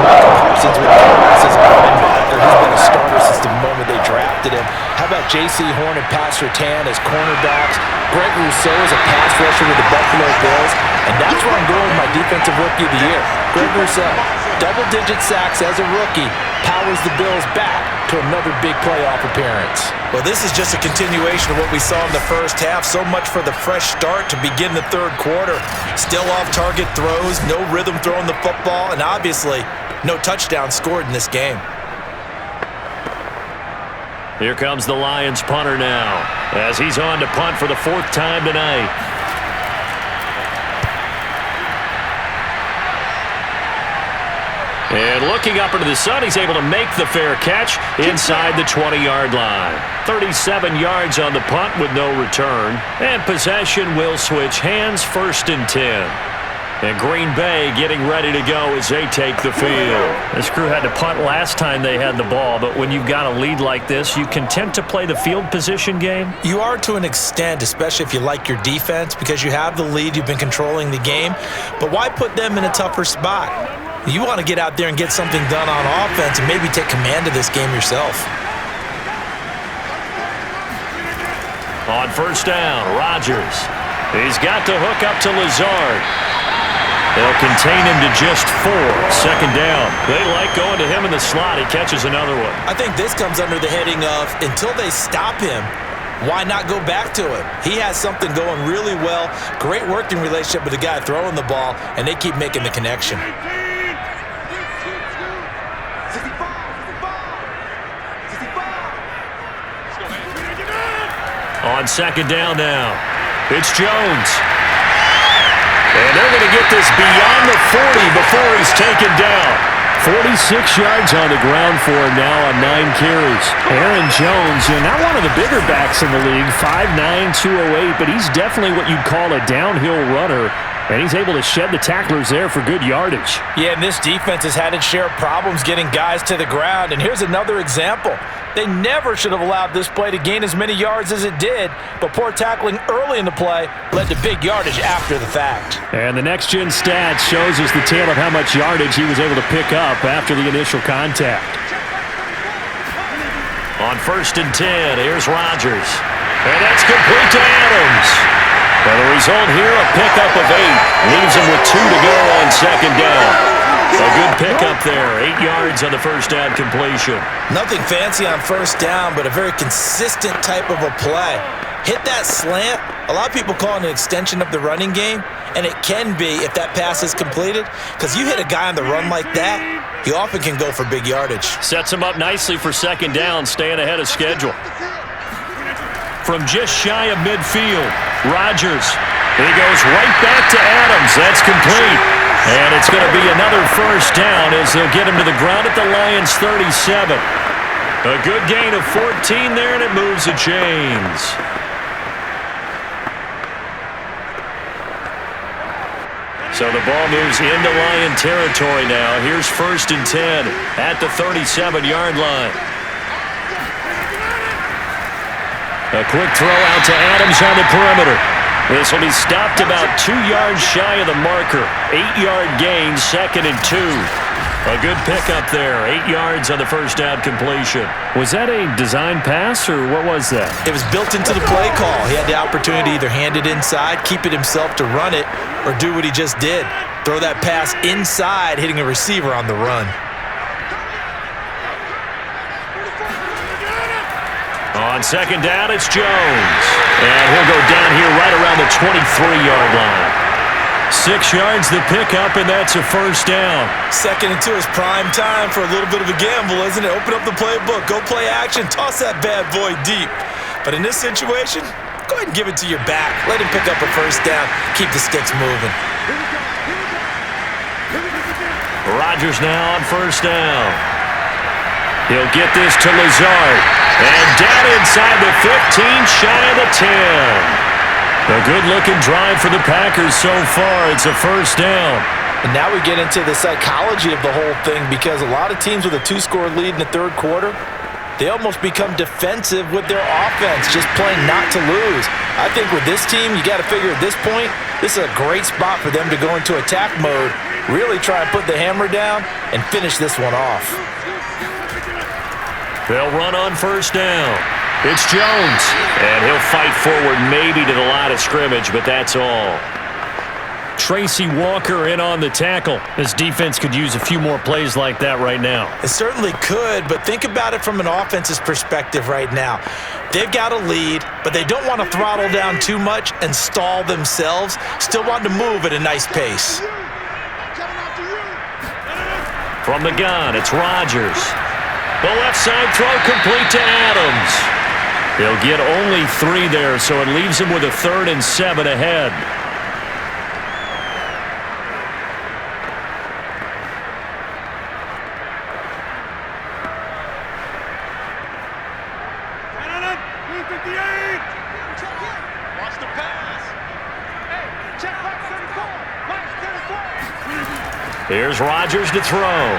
Michael Parsons with Dallas as a linebacker. He's been a starter since the moment they drafted him. How about J.C. Horn and Pastor Tan as cornerbacks? Greg Rousseau is a pass rusher with the Buffalo Bills. And that's where I'm going with my defensive rookie of the year. Greg Rousseau, double-digit sacks as a rookie, powers the Bills back to another big playoff appearance. Well, this is just a continuation of what we saw in the first half. So much for the fresh start to begin the third quarter. Still off-target throws, no rhythm throwing the football, and obviously no touchdown scored in this game. Here comes the Lions punter now as he's on to punt for the fourth time tonight. And looking up into the sun, he's able to make the fair catch inside the 20-yard line. 37 yards on the punt with no return. And possession will switch hands, 1st and 10. And Green Bay getting ready to go as they take the field. This crew had to punt last time they had the ball, but when you've got a lead like this, you content to play the field position game? You are to an extent, especially if you like your defense, because you have the lead, you've been controlling the game. But why put them in a tougher spot? You want to get out there and get something done on offense and maybe take command of this game yourself. On 1st down, Rodgers. He's got to hook up to Lazard. They'll contain him to just 4. 2nd down. They like going to him in the slot. He catches another one. I think this comes under the heading of until they stop him, why not go back to it? He has something going really well. Great working relationship with the guy throwing the ball, and they keep making the connection. On 2nd down now, it's Jones. And they're going to get this beyond the 40 before he's taken down. 46 yards on the ground for him now on 9 carries. Aaron Jones, not one of the bigger backs in the league, 5'9", 208, but he's definitely what you'd call a downhill runner. And he's able to shed the tacklers there for good yardage. Yeah, and this defense has had its share of problems getting guys to the ground. And here's another example. They never should have allowed this play to gain as many yards as it did, but poor tackling early in the play led to big yardage after the fact. And the next-gen stats shows us the tale of how much yardage he was able to pick up after the initial contact. On 1st and 10, here's Rodgers. And that's complete to Adams. And the result here, a pickup of 8. Leaves him with 2 to go on 2nd down. A good pickup there. 8 yards on the 1st down completion. Nothing fancy on 1st down, but a very consistent type of a play. Hit that slant. A lot of people call it an extension of the running game, and it can be if that pass is completed, because you hit a guy on the run like that, he often can go for big yardage. Sets him up nicely for 2nd down, staying ahead of schedule. From just shy of midfield, Rodgers. He goes right back to Adams. That's complete. And it's going to be another 1st down as they'll get him to the ground at the Lions' 37. A good gain of 14 there, and it moves the chains. So the ball moves into Lion territory now. Here's 1st and 10 at the 37-yard line. A quick throw out to Adams on the perimeter. This will be stopped about 2 yards shy of the marker. 8-yard gain, 2nd and 2. A good pickup there. 8 yards on the 1st down completion. Was that a design pass, or what was that? It was built into the play call. He had the opportunity to either hand it inside, keep it himself to run it, or do what he just did. Throw that pass inside, hitting a receiver on the run. On 2nd down, it's Jones. And he'll go down here right around the 23-yard line. 6 yards the pickup, and that's a first down. 2nd and 2 is prime time for a little bit of a gamble, isn't it? Open up the playbook, go play action, toss that bad boy deep. But in this situation, go ahead and give it to your back. Let him pick up a first down. Keep the sticks moving. Rodgers now on first down. He'll get this to Lazard. And down inside the 15, shy of the 10. A good-looking drive for the Packers so far. It's a first down. And now we get into the psychology of the whole thing, because a lot of teams with a 2-score lead in the third quarter, they almost become defensive with their offense, just playing not to lose. I think with this team, you got to figure at this point, this is a great spot for them to go into attack mode, really try and put the hammer down and finish this one off. They'll run on first down. It's Jones, and he'll fight forward maybe to the line of scrimmage, but that's all. Tracy Walker in on the tackle. This defense could use a few more plays like that right now. It certainly could, but think about it from an offense's perspective right now. They've got a lead, but they don't want to throttle down too much and stall themselves. Still want to move at a nice pace. From the gun, it's Rodgers. The left side throw complete to Adams. They'll get only 3 there, so it leaves him with a 3rd and 7 ahead. Watch the pass. Hey, check back 34. Here's Rodgers to throw.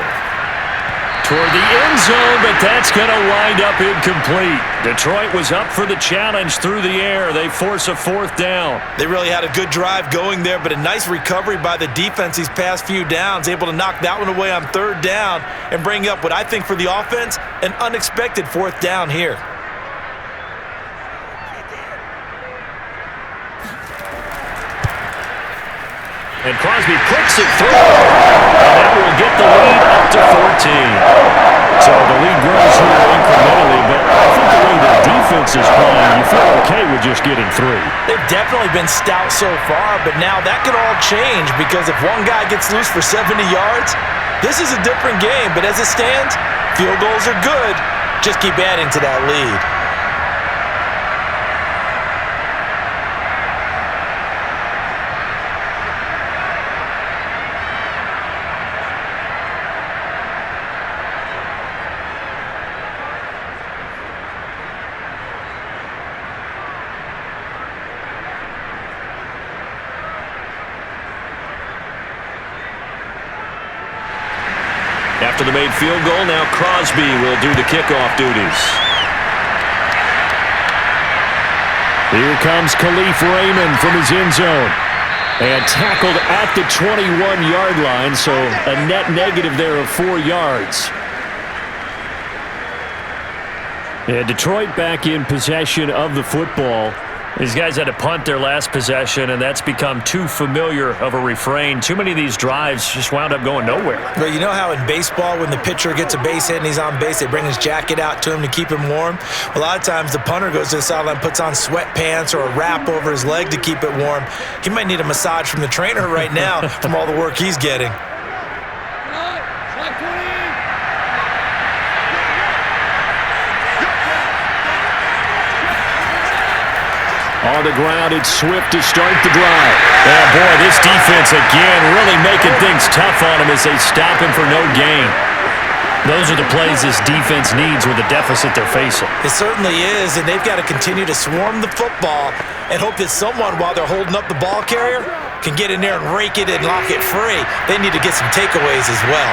Toward the end zone, but that's going to wind up incomplete. Detroit was up for the challenge through the air. They force a 4th down. They really had a good drive going there, but a nice recovery by the defense these past few downs, able to knock that one away on 3rd down and bring up what I think for the offense, an unexpected 4th down here. And Crosby clicks it through. And that will get the lead up to 14. So the lead grows here incrementally, but I think the way the defense is playing, you feel okay with just getting 3. They've definitely been stout so far, but now that could all change, because if one guy gets loose for 70 yards, this is a different game. But as it stands, field goals are good. Just keep adding to that lead. After the made field goal, now Crosby will do the kickoff duties. Here comes Khalif Raymond from his end zone. And tackled at the 21-yard line, so a net negative there of 4 yards. And Detroit back in possession of the football. These guys had to punt their last possession, and that's become too familiar of a refrain. Too many of these drives just wound up going nowhere. But you know how in baseball, when the pitcher gets a base hit and he's on base, they bring his jacket out to him to keep him warm? A lot of times the punter goes to the sideline, puts on sweatpants or a wrap over his leg to keep it warm. He might need a massage from the trainer right now from all the work he's getting. On the ground, it's Swift to start the drive. Oh, boy, this defense again really making things tough on him as they stop him for no gain. Those are the plays this defense needs with the deficit they're facing. It certainly is, and they've got to continue to swarm the football and hope that someone, while they're holding up the ball carrier, can get in there and rake it and lock it free. They need to get some takeaways as well.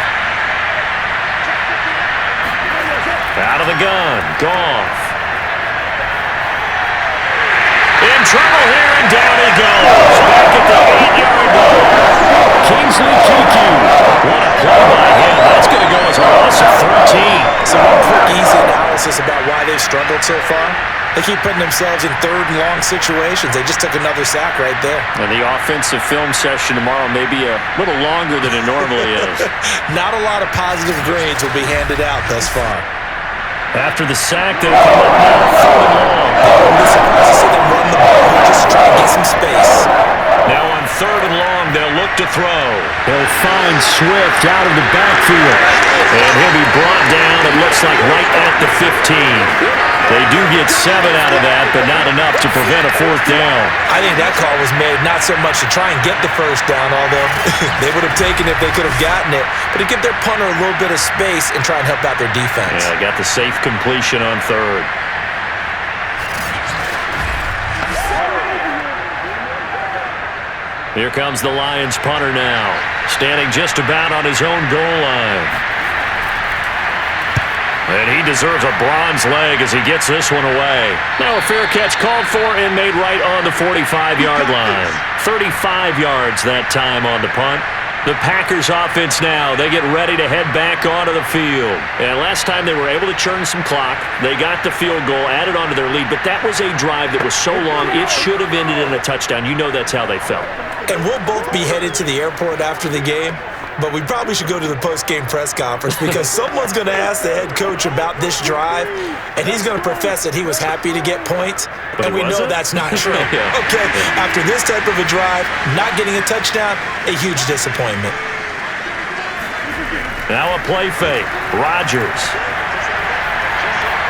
Out of the gun, Goff. In trouble here, and down he goes. Back at the 8-yard line. Kingsley Kiki. What a play by him. That's going to go as a loss of 13. So one quick, easy analysis about why they've struggled so far. They keep putting themselves in 3rd and long situations. They just took another sack right there. And the offensive film session tomorrow may be a little longer than it normally is. Not a lot of positive grades will be handed out thus far. After the sack, they'll come up now 3rd and long. I'll be surprised to see them run the ball here just to try to get some space. Now on 3rd and long, they'll Swift out of the backfield. And he'll be brought down, it looks like, right at the 15. They do get 7 out of that, but not enough to prevent a fourth down. I think that call was made not so much to try and get the first down, although they would have taken it if they could have gotten it, but to give their punter a little bit of space and try and help out their defense. Yeah, got the safe completion on third. Here comes the Lions punter now, standing just about on his own goal line. And he deserves a bronze leg as he gets this one away. Now a fair catch called for and made right on the 45-yard line. 35 yards that time on the punt. The Packers offense now, they get ready to head back onto the field. And last time they were able to churn some clock. They got the field goal, added onto their lead, but that was a drive that was so long it should have ended in a touchdown. You know that's how they felt. And we'll both be headed to the airport after the game, but we probably should go to the post-game press conference because someone's going to ask the head coach about this drive, and he's going to profess that he was happy to get points, and we know that's not true. Yeah. Okay, after this type of a drive, not getting a touchdown, a huge disappointment. Now a play fake. Rodgers.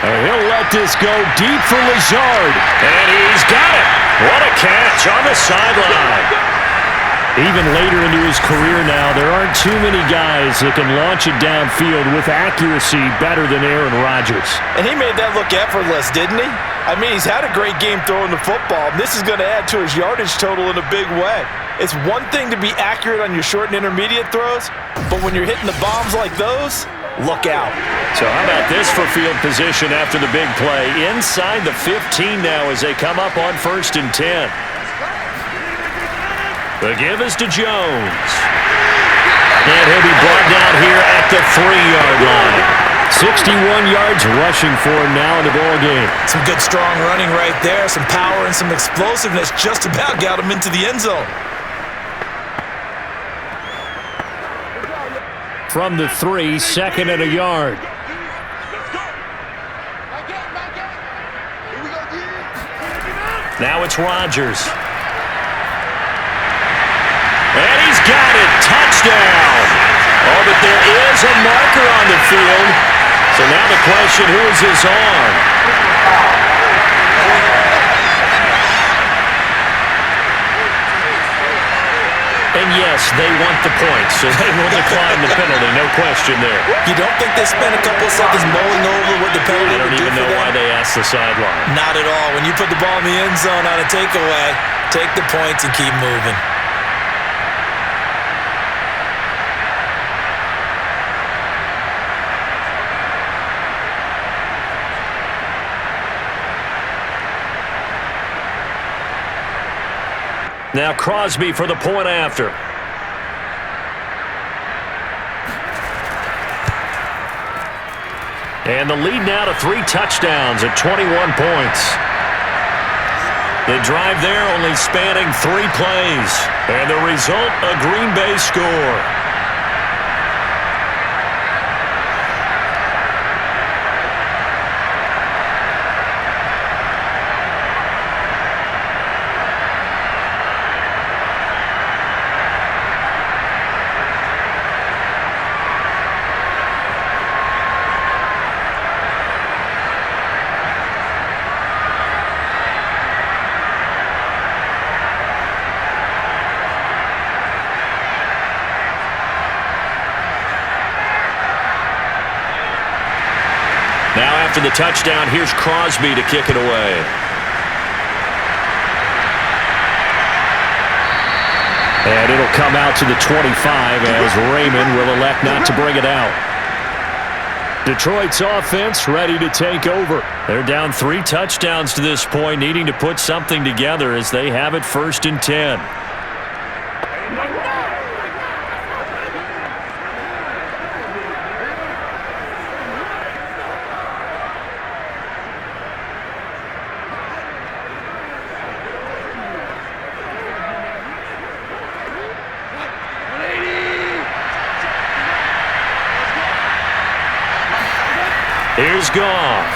And he'll let this go deep for Lazard. And he's got it. What a catch on the sideline. Even later into his career now, there aren't too many guys that can launch it downfield with accuracy better than Aaron Rodgers. And he made that look effortless, didn't he? I mean, he's had a great game throwing the football. This is going to add to his yardage total in a big way. It's one thing to be accurate on your short and intermediate throws, but when you're hitting the bombs like those, look out. So how about this for field position after the big play? Inside the 15 now as they come up on 1st and 10. The give is to Jones. And he'll be brought down here at the 3-yard line. 61 yards rushing for him now in the ball game. Some good strong running right there, some power and some explosiveness just about got him into the end zone. From the 3, 2nd and a yard. Now it's Rodgers. And he's got it. Touchdown. Oh, but there is a marker on the field. So now the question, who is this on? And yes, they want the points, so they will decline the penalty. No question there. You don't think they spent a couple of seconds mulling over what the penalty I don't even know why they asked the sideline. Not at all. When you put the ball in the end zone on a takeaway, take the points and keep moving. Now Crosby for the point after. And the lead now to 3 touchdowns at 21 points. The drive there only spanning 3 plays. And the result, a Green Bay score. Now after the touchdown, here's Crosby to kick it away. And it'll come out to the 25 as Raymond will elect not to bring it out. Detroit's offense ready to take over. They're down 3 touchdowns to this point, needing to put something together as they have it 1st and 10. Here's Goff.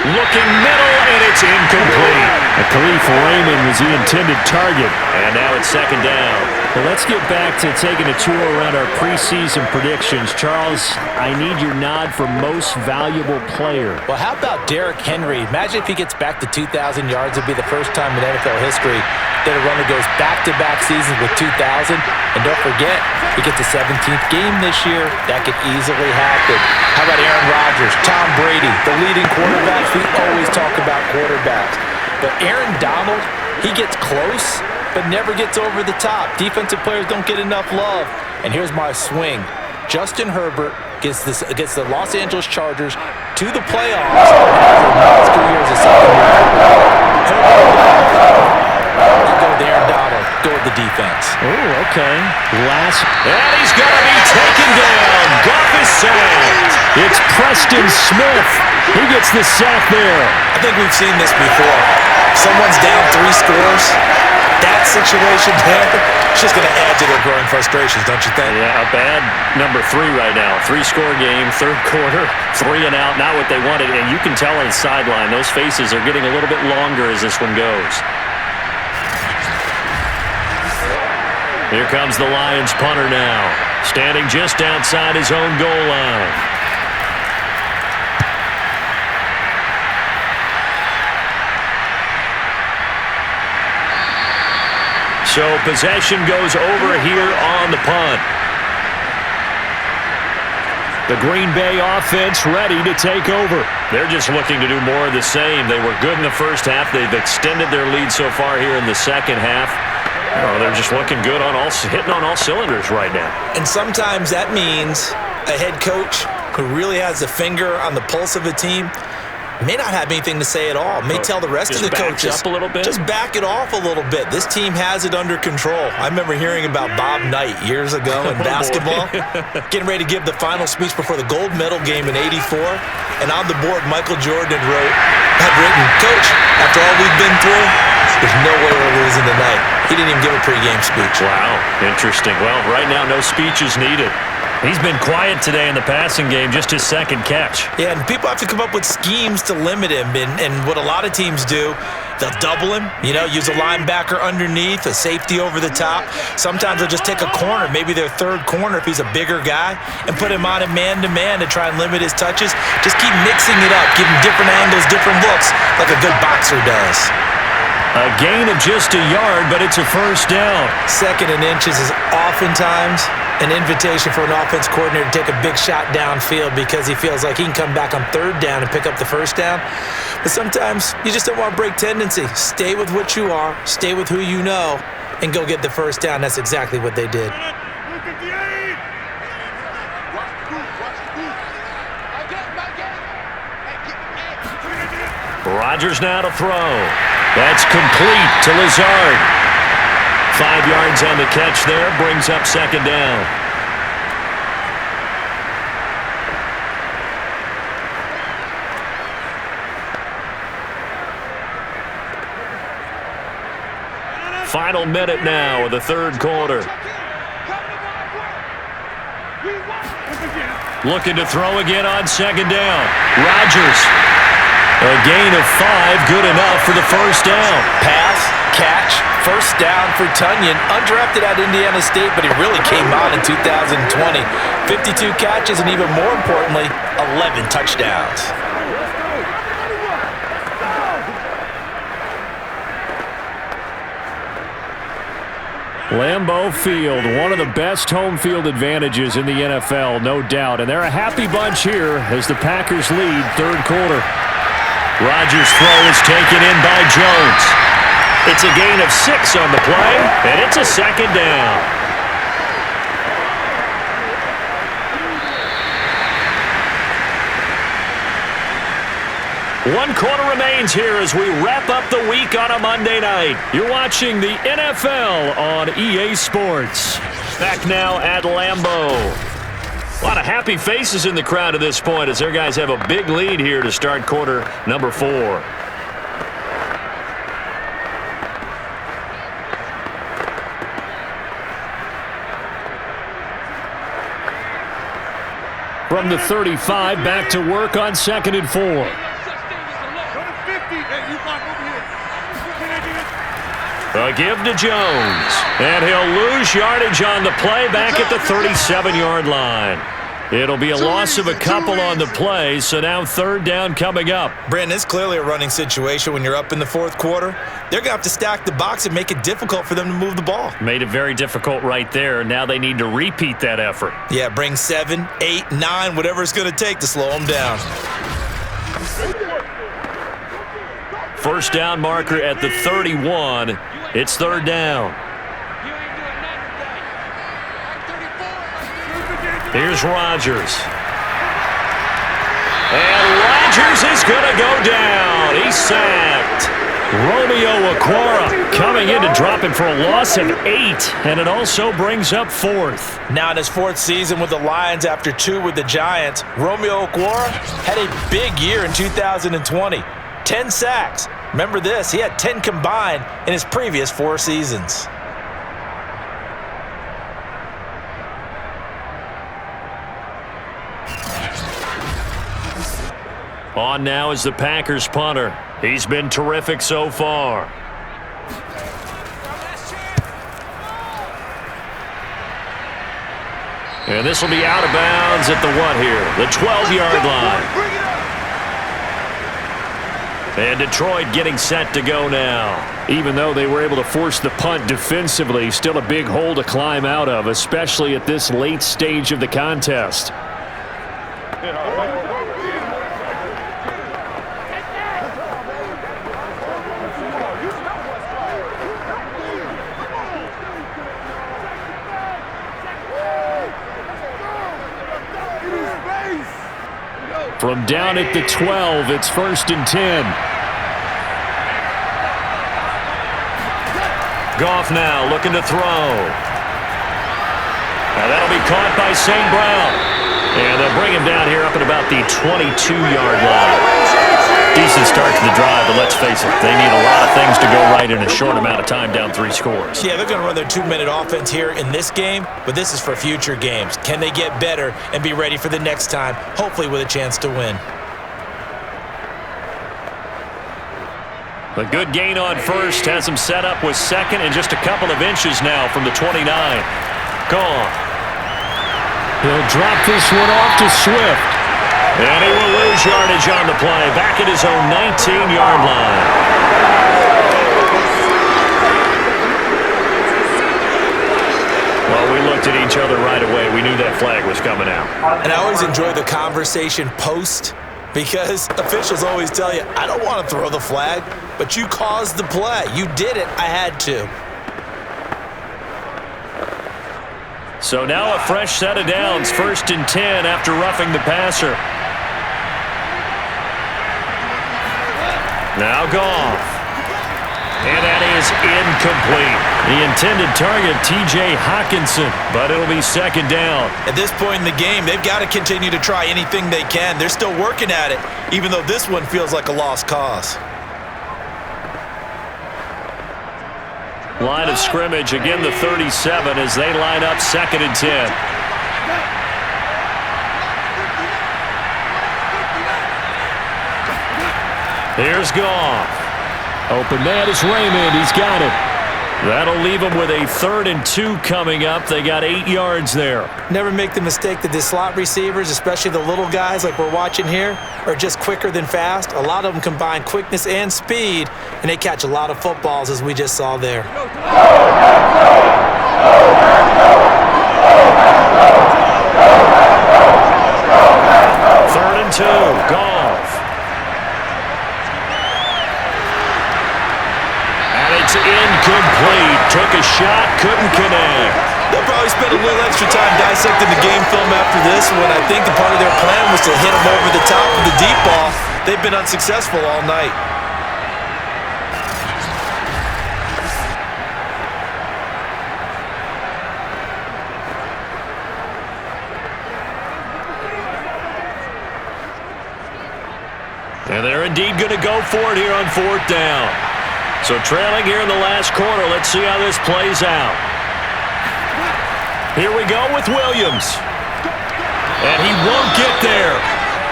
Looking middle, and it's incomplete. Khalif Raymond was the intended target. And now it's second down. Well, let's get back to taking a tour around our preseason predictions. Charles, I need your nod for most valuable player. Well, how about Derrick Henry? Imagine if he gets back to 2,000 yards. It'd be the first time in NFL history that a runner goes back-to-back seasons with 2,000. And don't forget, he gets a 17th game this year. That could easily happen. How about Aaron Rodgers, Tom Brady, the leading quarterbacks? We always talk about quarterbacks. But Aaron Donald, he gets close, but never gets over the top. Defensive players don't get enough love. And here's my swing. Justin Herbert gets the Los Angeles Chargers to the playoffs. Has a year as a sophomore. Go with Aaron Donald. Go with the defense. Oh, okay. And he's going to be taken down. Goff is sacked. It's Preston Smith. He gets the sack there. I think we've seen this before. Someone's down 3 scores. That situation there, it's just going to add to their growing frustrations, don't you think? Yeah, a bad number 3 right now. 3-score game, third quarter, 3 and out, not what they wanted. And you can tell on the sideline, those faces are getting a little bit longer as this one goes. Here comes the Lions punter now, standing just outside his own goal line. So possession goes over here on the punt. The Green Bay offense ready to take over. They're just looking to do more of the same. They were good in the first half. They've extended their lead so far here in the second half. Oh, they're just looking good hitting on all cylinders right now. And sometimes that means a head coach who really has a finger on the pulse of a team may not have anything to say at all. May tell the rest of the coaches, up a little bit. Just back it off a little bit. This team has it under control. I remember hearing about Bob Knight years ago in basketball, getting ready to give the final speech before the gold medal game in '84. And on the board, Michael Jordan had written, "Coach, after all we've been through, there's no way we're losing tonight." He didn't even give a pregame speech. Wow, interesting. Well, right now, no speech is needed. He's been quiet today in the passing game, just his second catch. Yeah, and people have to come up with schemes to limit him. And what a lot of teams do, they'll double him, use a linebacker underneath, a safety over the top. Sometimes they'll just take a corner, maybe their third corner if he's a bigger guy, and put him on a man-to-man to try and limit his touches. Just keep mixing it up, give him different angles, different looks, like a good boxer does. A gain of just a yard, but it's a first down. Second and inches is oftentimes an invitation for an offense coordinator to take a big shot downfield because he feels like he can come back on third down and pick up the first down. But sometimes you just don't want to break tendency. Stay with what you are, stay with who you know, and go get the first down. That's exactly what they did. Rodgers now to throw. That's complete to Lazard. 5 yards on the catch there, brings up second down. Final minute now of the third quarter. Looking to throw again on second down. Rodgers. A gain of 5, good enough for the first down. Pass, catch, first down for Tunyon. Undrafted at Indiana State, but he really came on in 2020. 52 catches, and even more importantly, 11 touchdowns. Lambeau Field, one of the best home field advantages in the NFL, no doubt. And they're a happy bunch here as the Packers lead third quarter. Rodgers' throw is taken in by Jones. It's a gain of 6 on the play, and it's a second down. One quarter remains here as we wrap up the week on a Monday night. You're watching the NFL on EA Sports. Back now at Lambeau. A lot of happy faces in the crowd at this point as their guys have a big lead here to start quarter number 4. From the 35, back to work on 2nd and 4. Hey, you block over here. A give to Jones. And he'll lose yardage on the play back at the 37-yard line. It'll be a loss of a couple on the play, so now third down coming up. Brandon, it's clearly a running situation when you're up in the fourth quarter. They're going to have to stack the box and make it difficult for them to move the ball. Made it very difficult right there. Now they need to repeat that effort. Yeah, bring 7, 8, 9, whatever it's going to take to slow them down. First down marker at the 31. It's third down. Here's Rodgers. And Rodgers is going to go down. He's sacked. Romeo Okwara coming in to drop him for a loss of 8, and it also brings up fourth. Now in his fourth season with the Lions after 2 with the Giants, Romeo Okwara had a big year in 2020. 10 sacks. Remember this, he had 10 combined in his previous 4 seasons. On now is the Packers punter. He's been terrific so far. And this will be out of bounds at the what here? The 12-yard line. And Detroit getting set to go now. Even though they were able to force the punt defensively, still a big hole to climb out of, especially at this late stage of the contest. From down at the 12, it's 1st and 10. Goff now looking to throw. Now that'll be caught by St. Brown. And they'll bring him down here up at about the 22-yard line. Decent start to the drive, but let's face it, they need a lot of things to go right in a short amount of time, down 3 scores. Yeah, they're going to run their 2-minute offense here in this game, but this is for future games. Can they get better and be ready for the next time, hopefully with a chance to win? A good gain on first has him set up with second and just a couple of inches now from the 29. Gone. He'll drop this one off to Swift. And he will lose yardage on the play, back at his own 19-yard line. Well, we looked at each other right away. We knew that flag was coming out. And I always enjoy the conversation post, because officials always tell you, I don't want to throw the flag, but you caused the play. You did it. I had to. So now a fresh set of downs, 1st and 10 after roughing the passer. Now Goff. And that is incomplete. The intended target, T.J. Hockenson, but it'll be second down. At this point in the game, they've got to continue to try anything they can. They're still working at it, even though this one feels like a lost cause. Line of scrimmage, again the 37 as they line up 2nd and 10. Here's Goff. Open man is Raymond. He's got it. That'll leave them with a 3rd and 2 coming up. They got 8 yards there. Never make the mistake that the slot receivers, especially the little guys like we're watching here, are just quicker than fast. A lot of them combine quickness and speed, and they catch a lot of footballs, as we just saw there. 3rd and 2. Goff. Incomplete. Took a shot, couldn't connect. They'll probably spend a little extra time dissecting the game film after this one. I think the part of their plan was to hit him over the top of the deep ball. They've been unsuccessful all night. And they're indeed going to go for it here on 4th down. So trailing here in the last quarter, let's see how this plays out. Here we go with Williams. And he won't get there.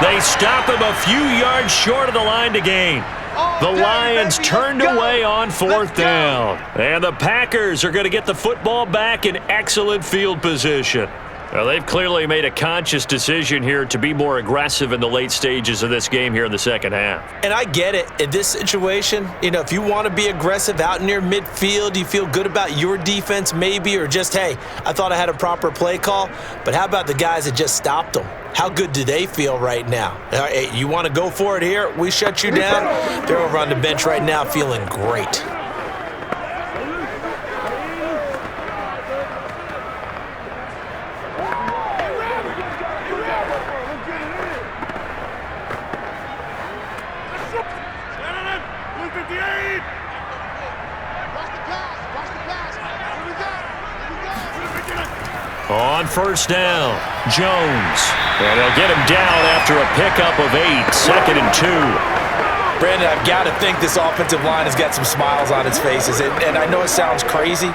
They stop him a few yards short of the line to gain. The Lions turned away on 4th down. And the Packers are going to get the football back in excellent field position. Well, they've clearly made a conscious decision here to be more aggressive in the late stages of this game here in the second half. And I get it. In this situation, if you want to be aggressive out near midfield, you feel good about your defense maybe, or just, hey, I thought I had a proper play call. But how about the guys that just stopped them? How good do they feel right now? Hey, you want to go for it here? We shut you down. They're over on the bench right now feeling great. On 1st down, Jones. And they'll get him down after a pickup of 8, 2nd and 2. Brandon, I've got to think this offensive line has got some smiles on its faces. And I know it sounds crazy,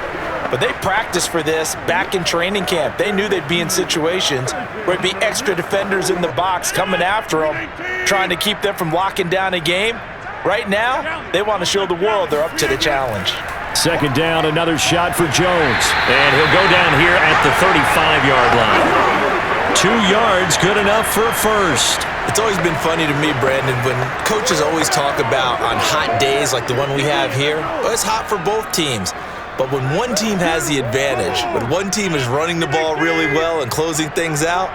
but they practiced for this back in training camp. They knew they'd be in situations where it'd be extra defenders in the box coming after them, trying to keep them from locking down a game. Right now, they want to show the world they're up to the challenge. 2nd down, another shot for Jones. And he'll go down here at the 35-yard line. 2 yards, good enough for a first. It's always been funny to me, Brandon, when coaches always talk about on hot days like the one we have here, well, it's hot for both teams. But when one team has the advantage, when one team is running the ball really well and closing things out,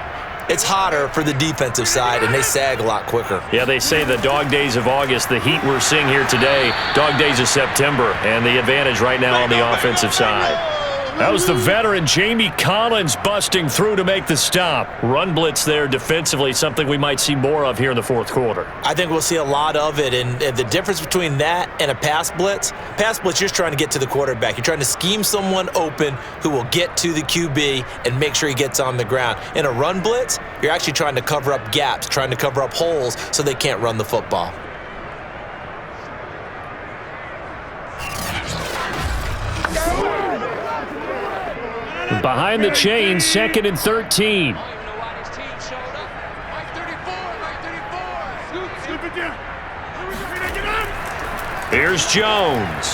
it's hotter for the defensive side, and they sag a lot quicker. Yeah, they say the dog days of August, the heat we're seeing here today, dog days of September, and the advantage right now on the offensive side. That was the veteran Jamie Collins busting through to make the stop. Run blitz there defensively, something we might see more of here in the 4th quarter. I think we'll see a lot of it, and the difference between that and a pass blitz, you're just trying to get to the quarterback. You're trying to scheme someone open who will get to the QB and make sure he gets on the ground. In a run blitz, you're actually trying to cover up gaps, trying to cover up holes so they can't run the football. Behind the chain, 2nd and 13. Here's Jones.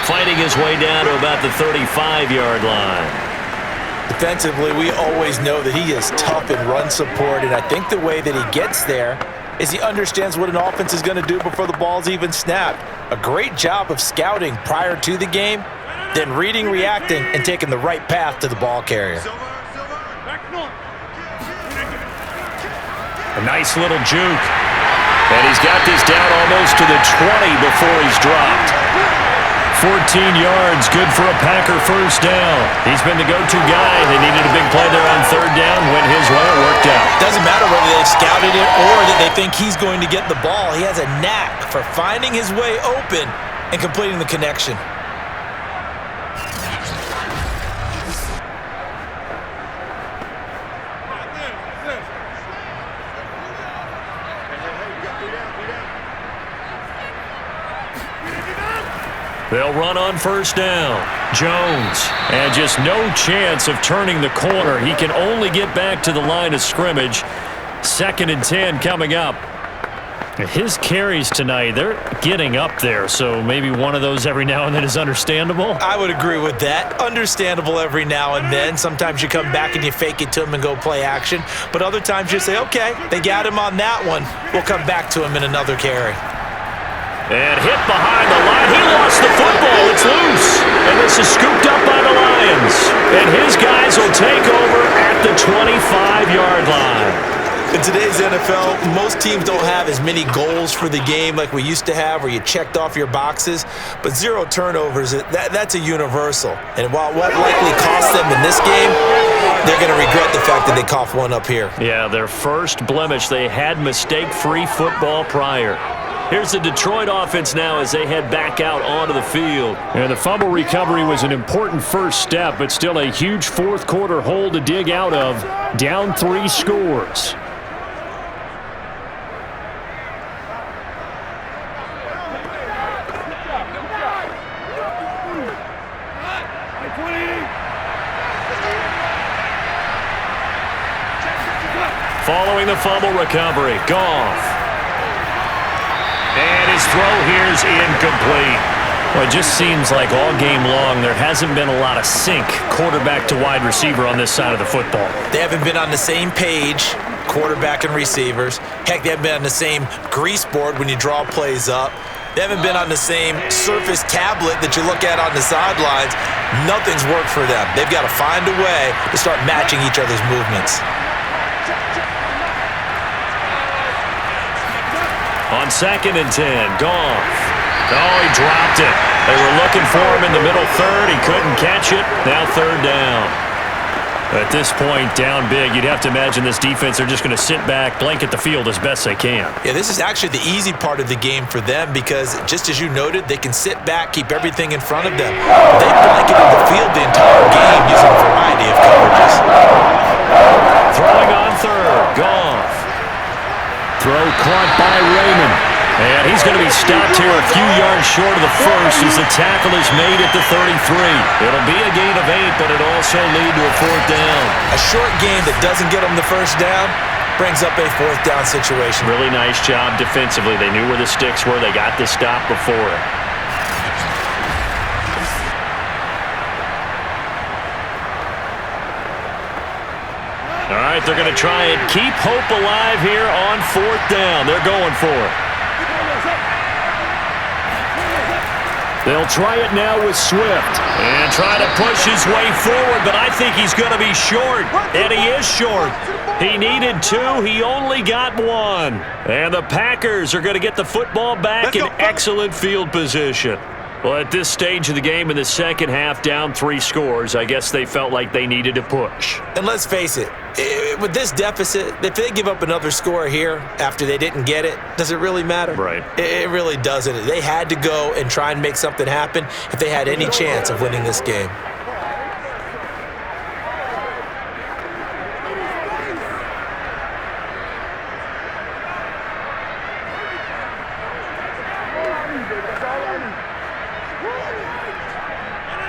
Fighting his way down to about the 35-yard line. Defensively, we always know that he is tough in run support, and I think the way that he gets there is he understands what an offense is going to do before the ball's even snapped. A great job of scouting prior to the game, then reading, reacting, and taking the right path to the ball carrier. A nice little juke. And he's got this down almost to the 20 before he's dropped. 14 yards, good for a Packer first down. He's been the go-to guy. They needed a big play there on 3rd down. Went his way, it worked out. Doesn't matter whether they've scouted it or that they think he's going to get the ball. He has a knack for finding his way open and completing the connection. They'll run on 1st down. Jones. And just no chance of turning the corner. He can only get back to the line of scrimmage. 2nd and 10 coming up. His carries tonight, they're getting up there, so maybe one of those every now and then is understandable. I would agree with that. Understandable every now and then. Sometimes you come back and you fake it to him and go play action. But other times you say, okay, they got him on that one. We'll come back to him in another carry. And hit behind the line. He lost the football. It's loose. And this is scooped up by the Lions. And his guys will take over at the 25-yard line. In today's NFL, most teams don't have as many goals for the game like we used to have where you checked off your boxes. But 0 turnovers, that's a universal. And while it won't likely cost them in this game, they're going to regret the fact that they coughed one up here. Yeah, their first blemish. They had mistake-free football prior. Here's the Detroit offense now as they head back out onto the field. And the fumble recovery was an important first step, but still a huge 4th quarter hole to dig out of. Down 3 scores. Following the fumble recovery, Goff. And his throw here's incomplete. Well, it just seems like all game long there hasn't been a lot of sync quarterback to wide receiver on this side of the football. They haven't been on the same page, quarterback and receivers. Heck, they haven't been on the same grease board when you draw plays up. They haven't been on the same Surface tablet that you look at on the sidelines. Nothing's worked for them. They've got to find a way to start matching each other's movements. On 2nd and 10, Goff. Oh, he dropped it. They were looking for him in the middle third. He couldn't catch it. Now 3rd down. At this point, down big, you'd have to imagine this defense are just going to sit back, blanket the field as best they can. Yeah, this is actually the easy part of the game for them because, just as you noted, they can sit back, keep everything in front of them. They blanketed the field the entire game using a variety of coverages. Throwing on 3rd, Goff. Throw caught by Raymond. And he's going to be stopped here a few yards short of the first as the tackle is made at the 33. It'll be a gain of 8, but it'll also lead to a 4th down. A short gain that doesn't get them the first down brings up a 4th down situation. Really nice job defensively. They knew where the sticks were. They got the stop before it. All right, they're going to try and keep hope alive here on 4th down. They're going for it. They'll try it now with Swift. And try to push his way forward, but I think he's going to be short. And he is short. He needed 2. He only got 1. And the Packers are going to get the football back in excellent field position. Well, at this stage of the game in the second half, down 3 scores, I guess they felt like they needed to push. And let's face it, with this deficit, if they give up another score here after they didn't get it, does it really matter? Right. It really doesn't. They had to go and try and make something happen if they had any chance of winning this game.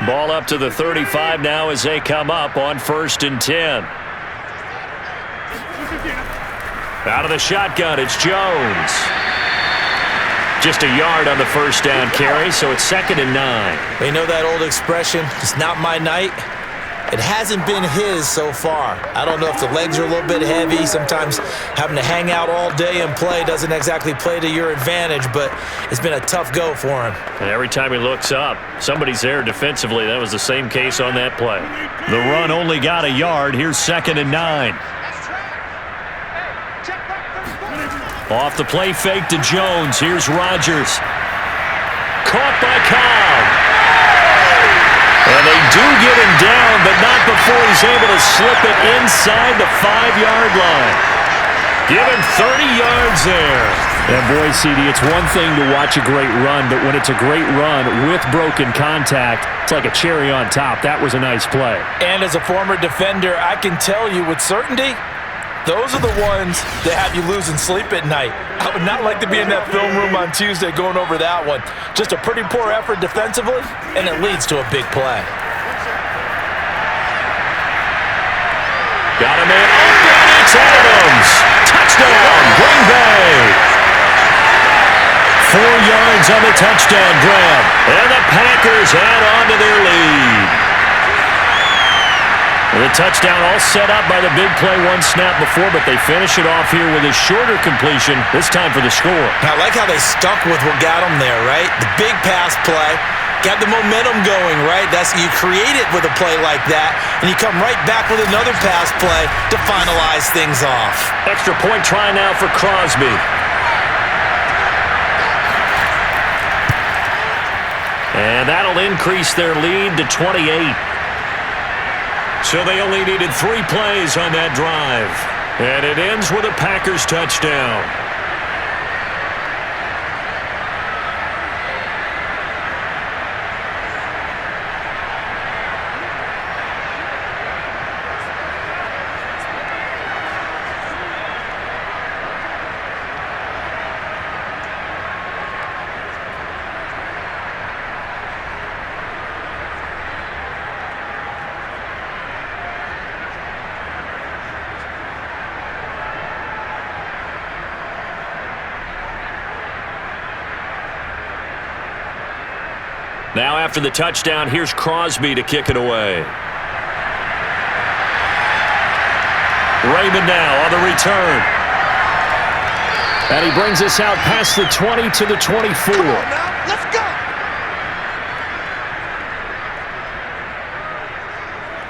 Ball up to the 35 now as they come up on 1st and 10. Out of the shotgun, it's Jones. Just a yard on the 1st down carry, so it's 2nd and 9. You know that old expression, it's not my night? It hasn't been his so far. I don't know if the legs are a little bit heavy. Sometimes having to hang out all day and play doesn't exactly play to your advantage, but it's been a tough go for him. And every time he looks up, somebody's there defensively. That was the same case on that play. The run only got a yard. Here's 2nd and 9. Off the play fake to Jones. Here's Rodgers. Caught by Cobb. And they do get him down, but not before he's able to slip it inside the 5-yard line. Give him 30 yards there. And boy, CD, it's one thing to watch a great run, but when it's a great run with broken contact, it's like a cherry on top. That was a nice play. And as a former defender, I can tell you with certainty, those are the ones that have you losing sleep at night. I would not like to be in that film room on Tuesday going over that one. Just a pretty poor effort defensively, and it leads to a big play. Got him in open. It's Adams. Touchdown, Green Bay. 4 yards on the touchdown grab. And the Packers add on to their lead. The touchdown all set up by the big play 1 snap before, but they finish it off here with a shorter completion, this time for the score. I like how they stuck with what got them there, right? The big pass play, got the momentum going, right? You create it with a play like that, and you come right back with another pass play to finalize things off. Extra point try now for Crosby. And that'll increase their lead to 28. So they only needed 3 plays on that drive. And it ends with a Packers touchdown. Now after the touchdown, here's Crosby to kick it away. Raymond now on the return. And he brings us out past the 20 to the 24. Come on now, let's go.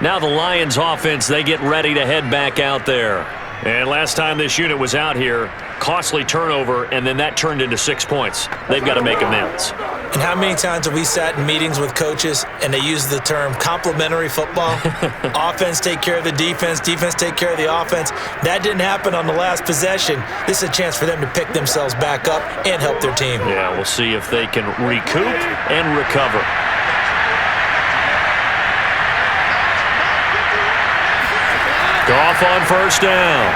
Now the Lions offense, they get ready to head back out there. And last time this unit was out here, costly turnover, and then that turned into 6 points. They've got to make amends. And how many times have we sat in meetings with coaches and they use the term complementary football? Offense take care of the defense, defense take care of the offense. That didn't happen on the last possession. This is a chance for them to pick themselves back up and help their team. Yeah, we'll see if they can recoup and recover. Goff on first down.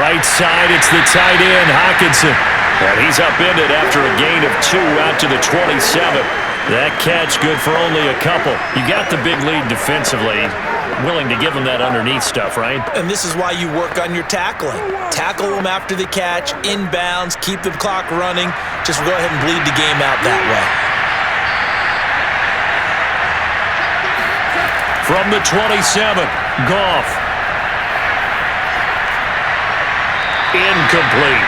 Right side, it's the tight end, Hockenson. And he's upended after a gain of 2 out to the 27. That catch good for only a couple. You got the big lead defensively. Willing to give them that underneath stuff, right? And this is why you work on your tackling. Tackle them after the catch, inbounds, keep the clock running. Just go ahead and bleed the game out that way. From the 27, Goff. Incomplete.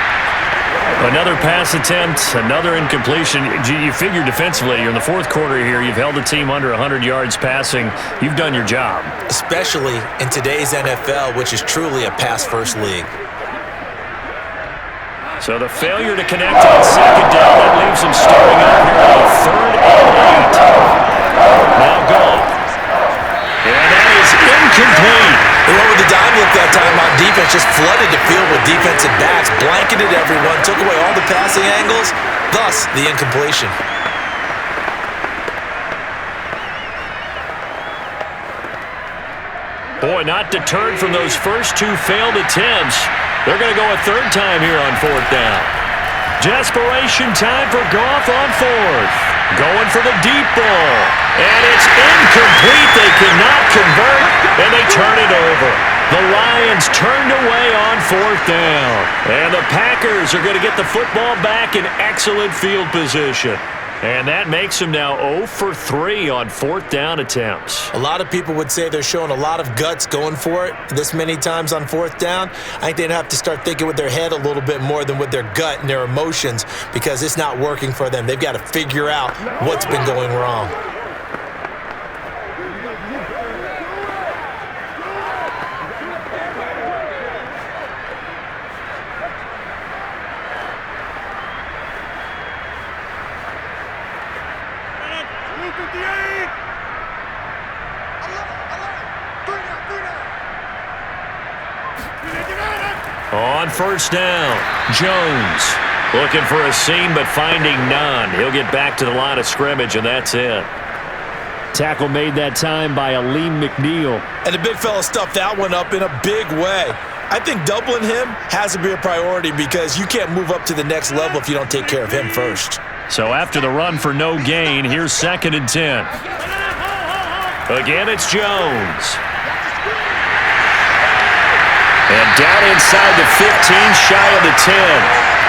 Another pass attempt, another incompletion. You figure defensively, you're in the fourth quarter here. You've held the team under 100 yards passing. You've done your job. Especially in today's NFL, which is truly a pass-first league. So the failure to connect on second down, that leaves them starting up here on 3rd and 8. Now Goff. And that is incomplete. They went with the dime look that time on defense, just flooded the field with defensive backs, blanketed everyone, took away all the passing angles, thus the incompletion. Boy, not deterred from those first 2 failed attempts. They're going to go a 3rd time here on 4th down. Desperation time for Goff on 4th. Going for the deep ball. And it's incomplete. They cannot convert, and they turn it over. The Lions turned away on 4th down. And the Packers are going to get the football back in excellent field position. And that makes them now 0 for 3 on 4th down attempts. A lot of people would say they're showing a lot of guts going for it this many times on 4th down. I think they'd have to start thinking with their head a little bit more than with their gut and their emotions because it's not working for them. They've got to figure out what's been going wrong. On first down, Jones looking for a seam but finding none. He'll get back to the line of scrimmage, and that's it. Tackle made that time by Aleem McNeil. And the big fella stuffed that one up in a big way. I think doubling him has to be a priority because you can't move up to the next level if you don't take care of him first. So after the run for no gain, here's 2nd and 10. Again, it's Jones. And down inside the 15, shy of the 10.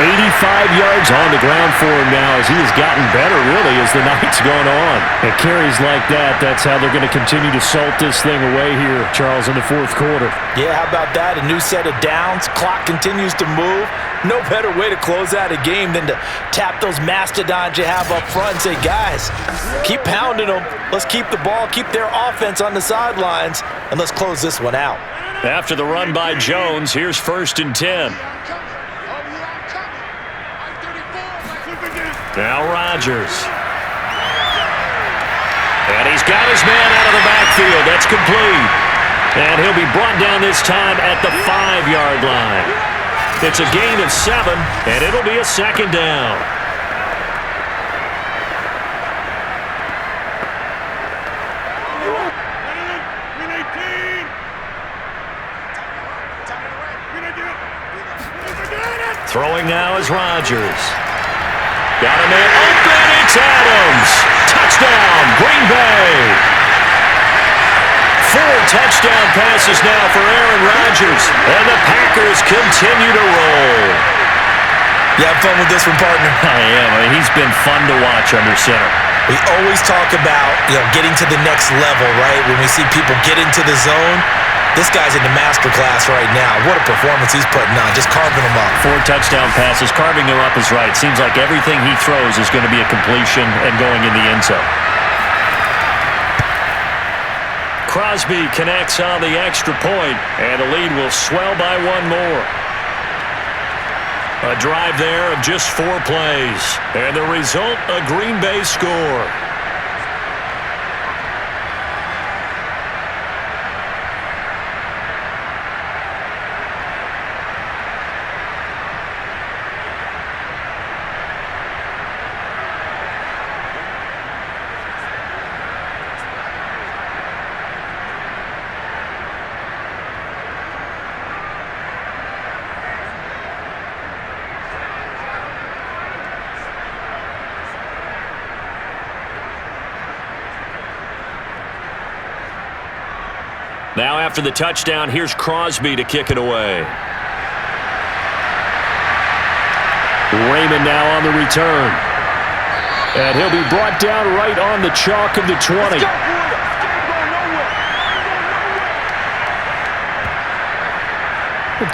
85 yards on the ground for him now as he has gotten better, really, as the night's gone on. And carries like that, that's how they're going to continue to salt this thing away here, Charles, in the 4th quarter. Yeah, how about that? A new set of downs. Clock continues to move. No better way to close out a game than to tap those mastodons you have up front and say, guys, keep pounding them. Let's keep the ball, keep their offense on the sidelines, and let's close this one out. After the run by Jones, here's 1st and 10. Now Rodgers. And he's got his man out of the backfield. That's complete. And he'll be brought down this time at the 5-yard line. It's a gain of 7, and it'll be a 2nd down. Throwing now is Rodgers. Got a man open, it's Adams. Touchdown, Green Bay. 4 touchdown passes now for Aaron Rodgers, and the Packers continue to roll. You have fun with this one, partner? I am. He's been fun to watch under center. We always talk about, getting to the next level, right? When we see people get into the zone, this guy's in the master class right now. What a performance he's putting on, just carving them up. 4 touchdown passes. Carving them up is right. Seems like everything he throws is going to be a completion and going in the end zone. Crosby connects on the extra point, and the lead will swell by 1 more. A drive there of just 4 plays. And the result, a Green Bay score. Now after the touchdown, here's Crosby to kick it away. Raymond now on the return. And he'll be brought down right on the chalk of the 20.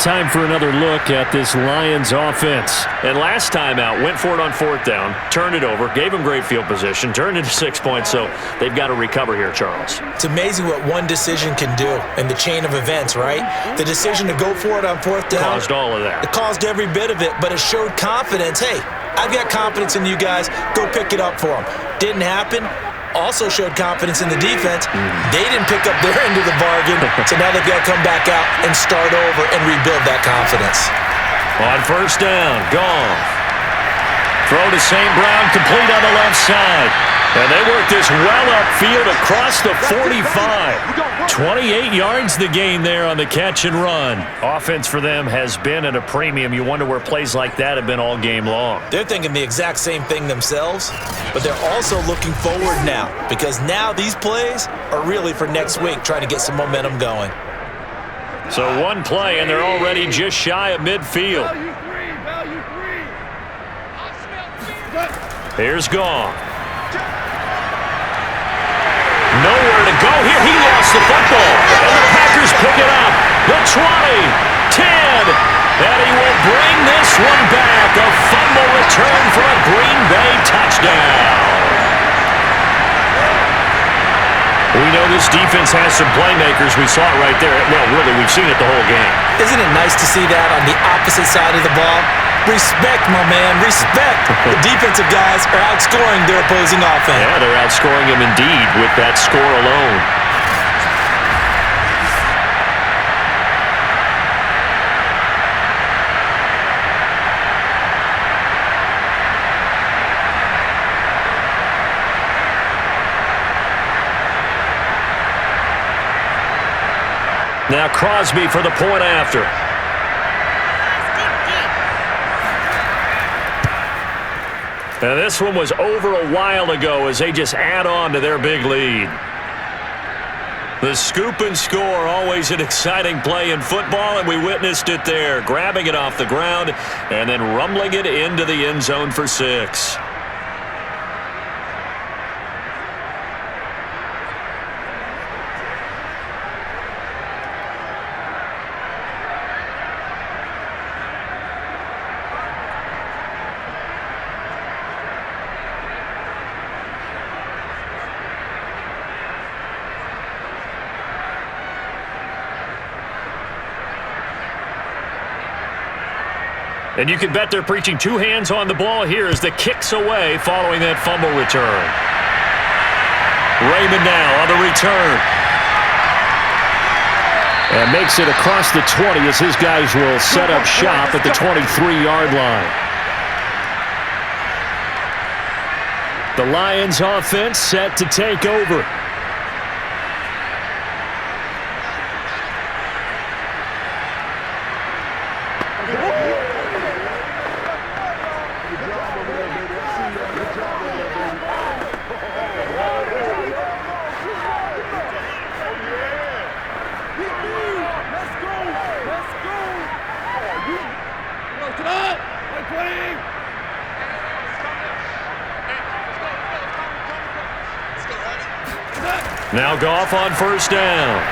Time for another look at this Lions offense. And last time out, went for it on 4th down, turned it over, gave them great field position, turned into 6 points, so they've got to recover here, Charles. It's amazing what one decision can do in the chain of events, right? The decision to go for it on 4th down. Caused all of that. It caused every bit of it, but it showed confidence. Hey, I've got confidence in you guys. Go pick it up for them. Didn't happen. Also showed confidence in the defense. They didn't pick up their end of the bargain, so now they've got to come back out and start over and rebuild that confidence. On 1st down, Goff. Throw to St. Brown, complete on the left side. And they work this well upfield across the 45. 28 yards the gain there on the catch and run. Offense for them has been at a premium. You wonder where plays like that have been all game long. They're thinking the exact same thing themselves, but they're also looking forward now because now these plays are really for next week, trying to get some momentum going. So 1 play, and they're already just shy of midfield. Here's Goff. Nowhere to go here. He lost the football. And the Packers pick it up. The 20, 10, and he will bring this one back. A fumble return for a Green Bay touchdown. We know this defense has some playmakers. We saw it right there. Well, really, we've seen it the whole game. Isn't it nice to see that on the opposite side of the ball? Respect, my man, respect. The defensive guys are outscoring their opposing offense. Yeah, they're outscoring them indeed with that score alone. Now Crosby for the point after. And this one was over a while ago as they just add on to their big lead. The scoop and score, always an exciting play in football, and we witnessed it there, grabbing it off the ground and then rumbling it into the end zone for 6. And you can bet they're preaching 2 hands on the ball here as the kick's away following that fumble return. Raymond now on the return. And makes it across the 20 as his guys will set up shop at the 23-yard line. The Lions offense set to take over. Now Goff on first down.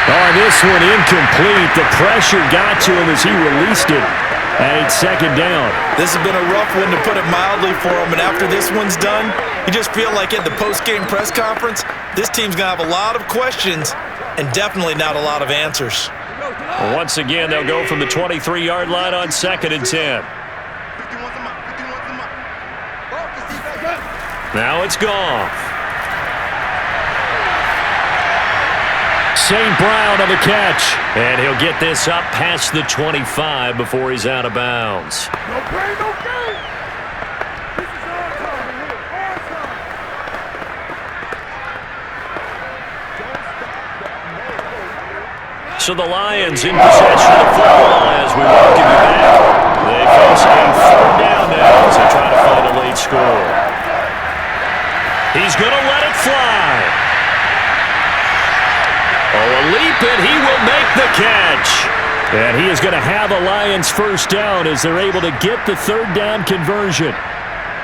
Oh, this one incomplete. The pressure got to him as he released it. And it's second down. This has been a rough one, to put it mildly, for him. And after this one's done, you just feel like at the post-game press conference, this team's going to have a lot of questions and definitely not a lot of answers. Once again, they'll go from the 23-yard line on 2nd and 10. Now it's Goff. St. Brown on the catch. And he'll get this up past the 25 before he's out of bounds. No pain, no gain. This is our time here. Our time. So the Lions in possession of the football as we welcome you back. They face a third down now as they try to find a late score. He's going to let it fly. Oh, a leap, and he will make the catch. And he is going to have a Lions first down as they're able to get the third down conversion.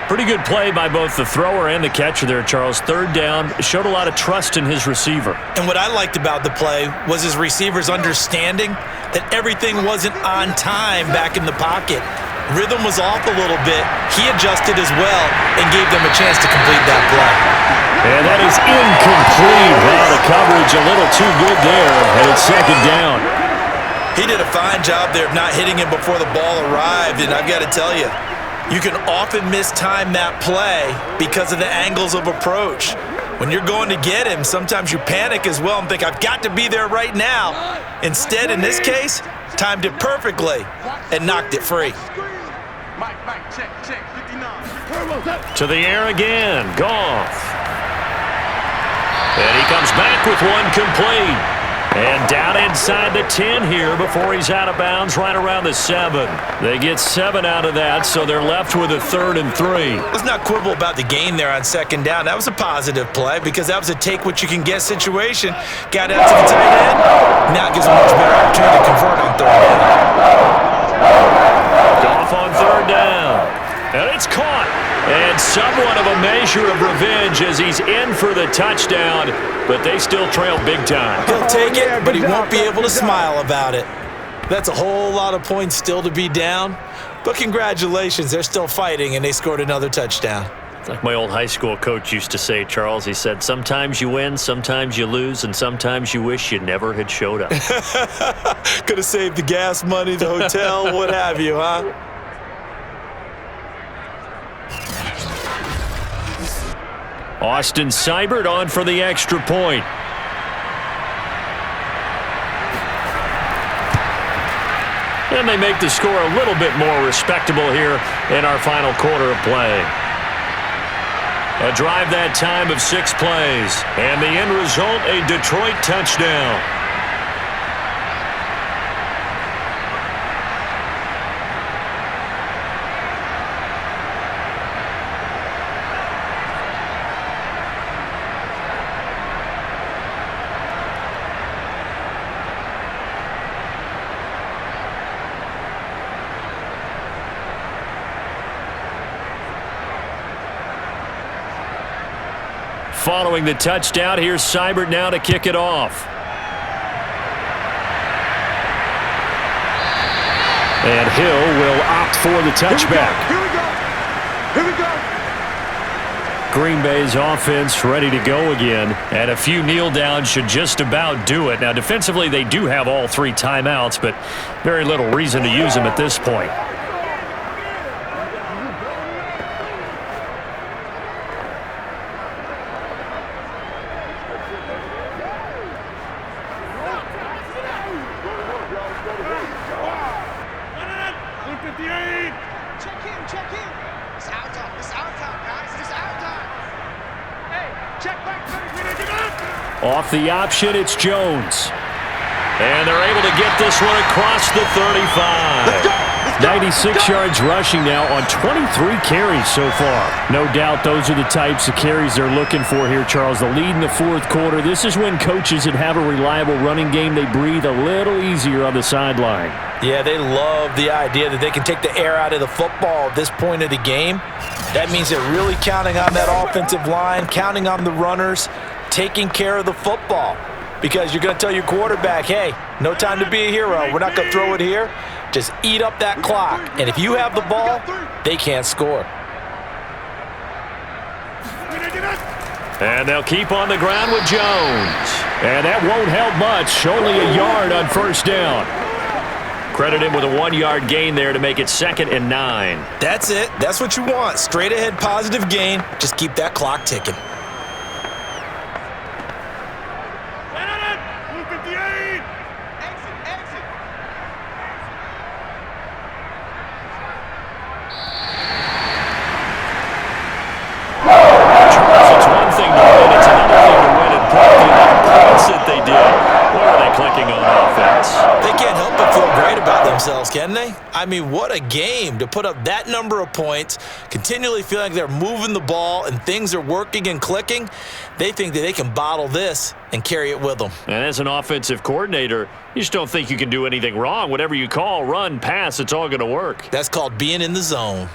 Pretty good play by both the thrower and the catcher there, Charles. Third down, showed a lot of trust in his receiver. And what I liked about the play was his receivers understanding that everything wasn't on time back in the pocket. Rhythm was off a little bit. He adjusted as well and gave them a chance to complete that play. And that is incomplete. Wow, the coverage a little too good there, and it's second down. He did a fine job there of not hitting him before the ball arrived, and I've got to tell you, you can often mistime that play because of the angles of approach. When you're going to get him, sometimes you panic as well and think, I've got to be there right now. Instead, in this case, timed it perfectly and knocked it free. Mike, check, 59. To the air again, Goff. And he comes back with one complete. And down inside the 10 here before he's out of bounds right around the 7. They get 7 out of that, so they're left with a 3rd and 3. Let's not quibble about the gain there on second down. That was a positive play because that was a take-what-you-can-get situation. Got out to the tight end. Now it gives him a much better opportunity to convert on third down. Goff on third down. And it's caught. And somewhat of a measure of revenge as he's in for the touchdown, but they still trail big time. He'll take it, but he won't be able to smile about it. That's a whole lot of points still to be down, but congratulations, they're still fighting, and they scored another touchdown. It's like my old high school coach used to say, Charles. He said, sometimes you win, sometimes you lose, and sometimes you wish you never had showed up. Could have saved the gas money, the hotel, what have you, huh? Austin Seibert on for the extra point. And they make the score a little bit more respectable here in our final quarter of play. A drive that time of 6 plays. And the end result, a Detroit touchdown. Following the touchdown, here's Seibert now to kick it off. And Hill will opt for the touchback. Here we go. Green Bay's offense ready to go again. And a few kneel downs should just about do it. Now, defensively, they do have all 3 timeouts, but very little reason to use them at this point. Check in. It's our time. It's our time, guys. It's our time. Hey, check back. Off the option, it's Jones. And they're able to get this one across the 35. Let's go. 96 yards rushing now on 23 carries so far. No doubt those are the types of carries they're looking for here, Charles. The lead in the fourth quarter. This is when coaches that have a reliable running game, they breathe a little easier on the sideline. Yeah, they love the idea that they can take the air out of the football at this point of the game. That means they're really counting on that offensive line, counting on the runners, taking care of the football. Because you're going to tell your quarterback, hey, no time to be a hero. We're not going to throw it here. Just eat up that clock. And if you have the ball, they can't score. And they'll keep on the ground with Jones. And that won't help much. Only a yard on first down. Credit him with a 1-yard gain there to make it 2nd and 9. That's it. That's what you want. Straight ahead positive gain. Just keep that clock ticking. Can they? I mean, what a game to put up that number of points, continually feel like they're moving the ball and things are working and clicking. They think that they can bottle this and carry it with them. And as an offensive coordinator, you just don't think you can do anything wrong. Whatever you call, run, pass, it's all going to work. That's called being in the zone.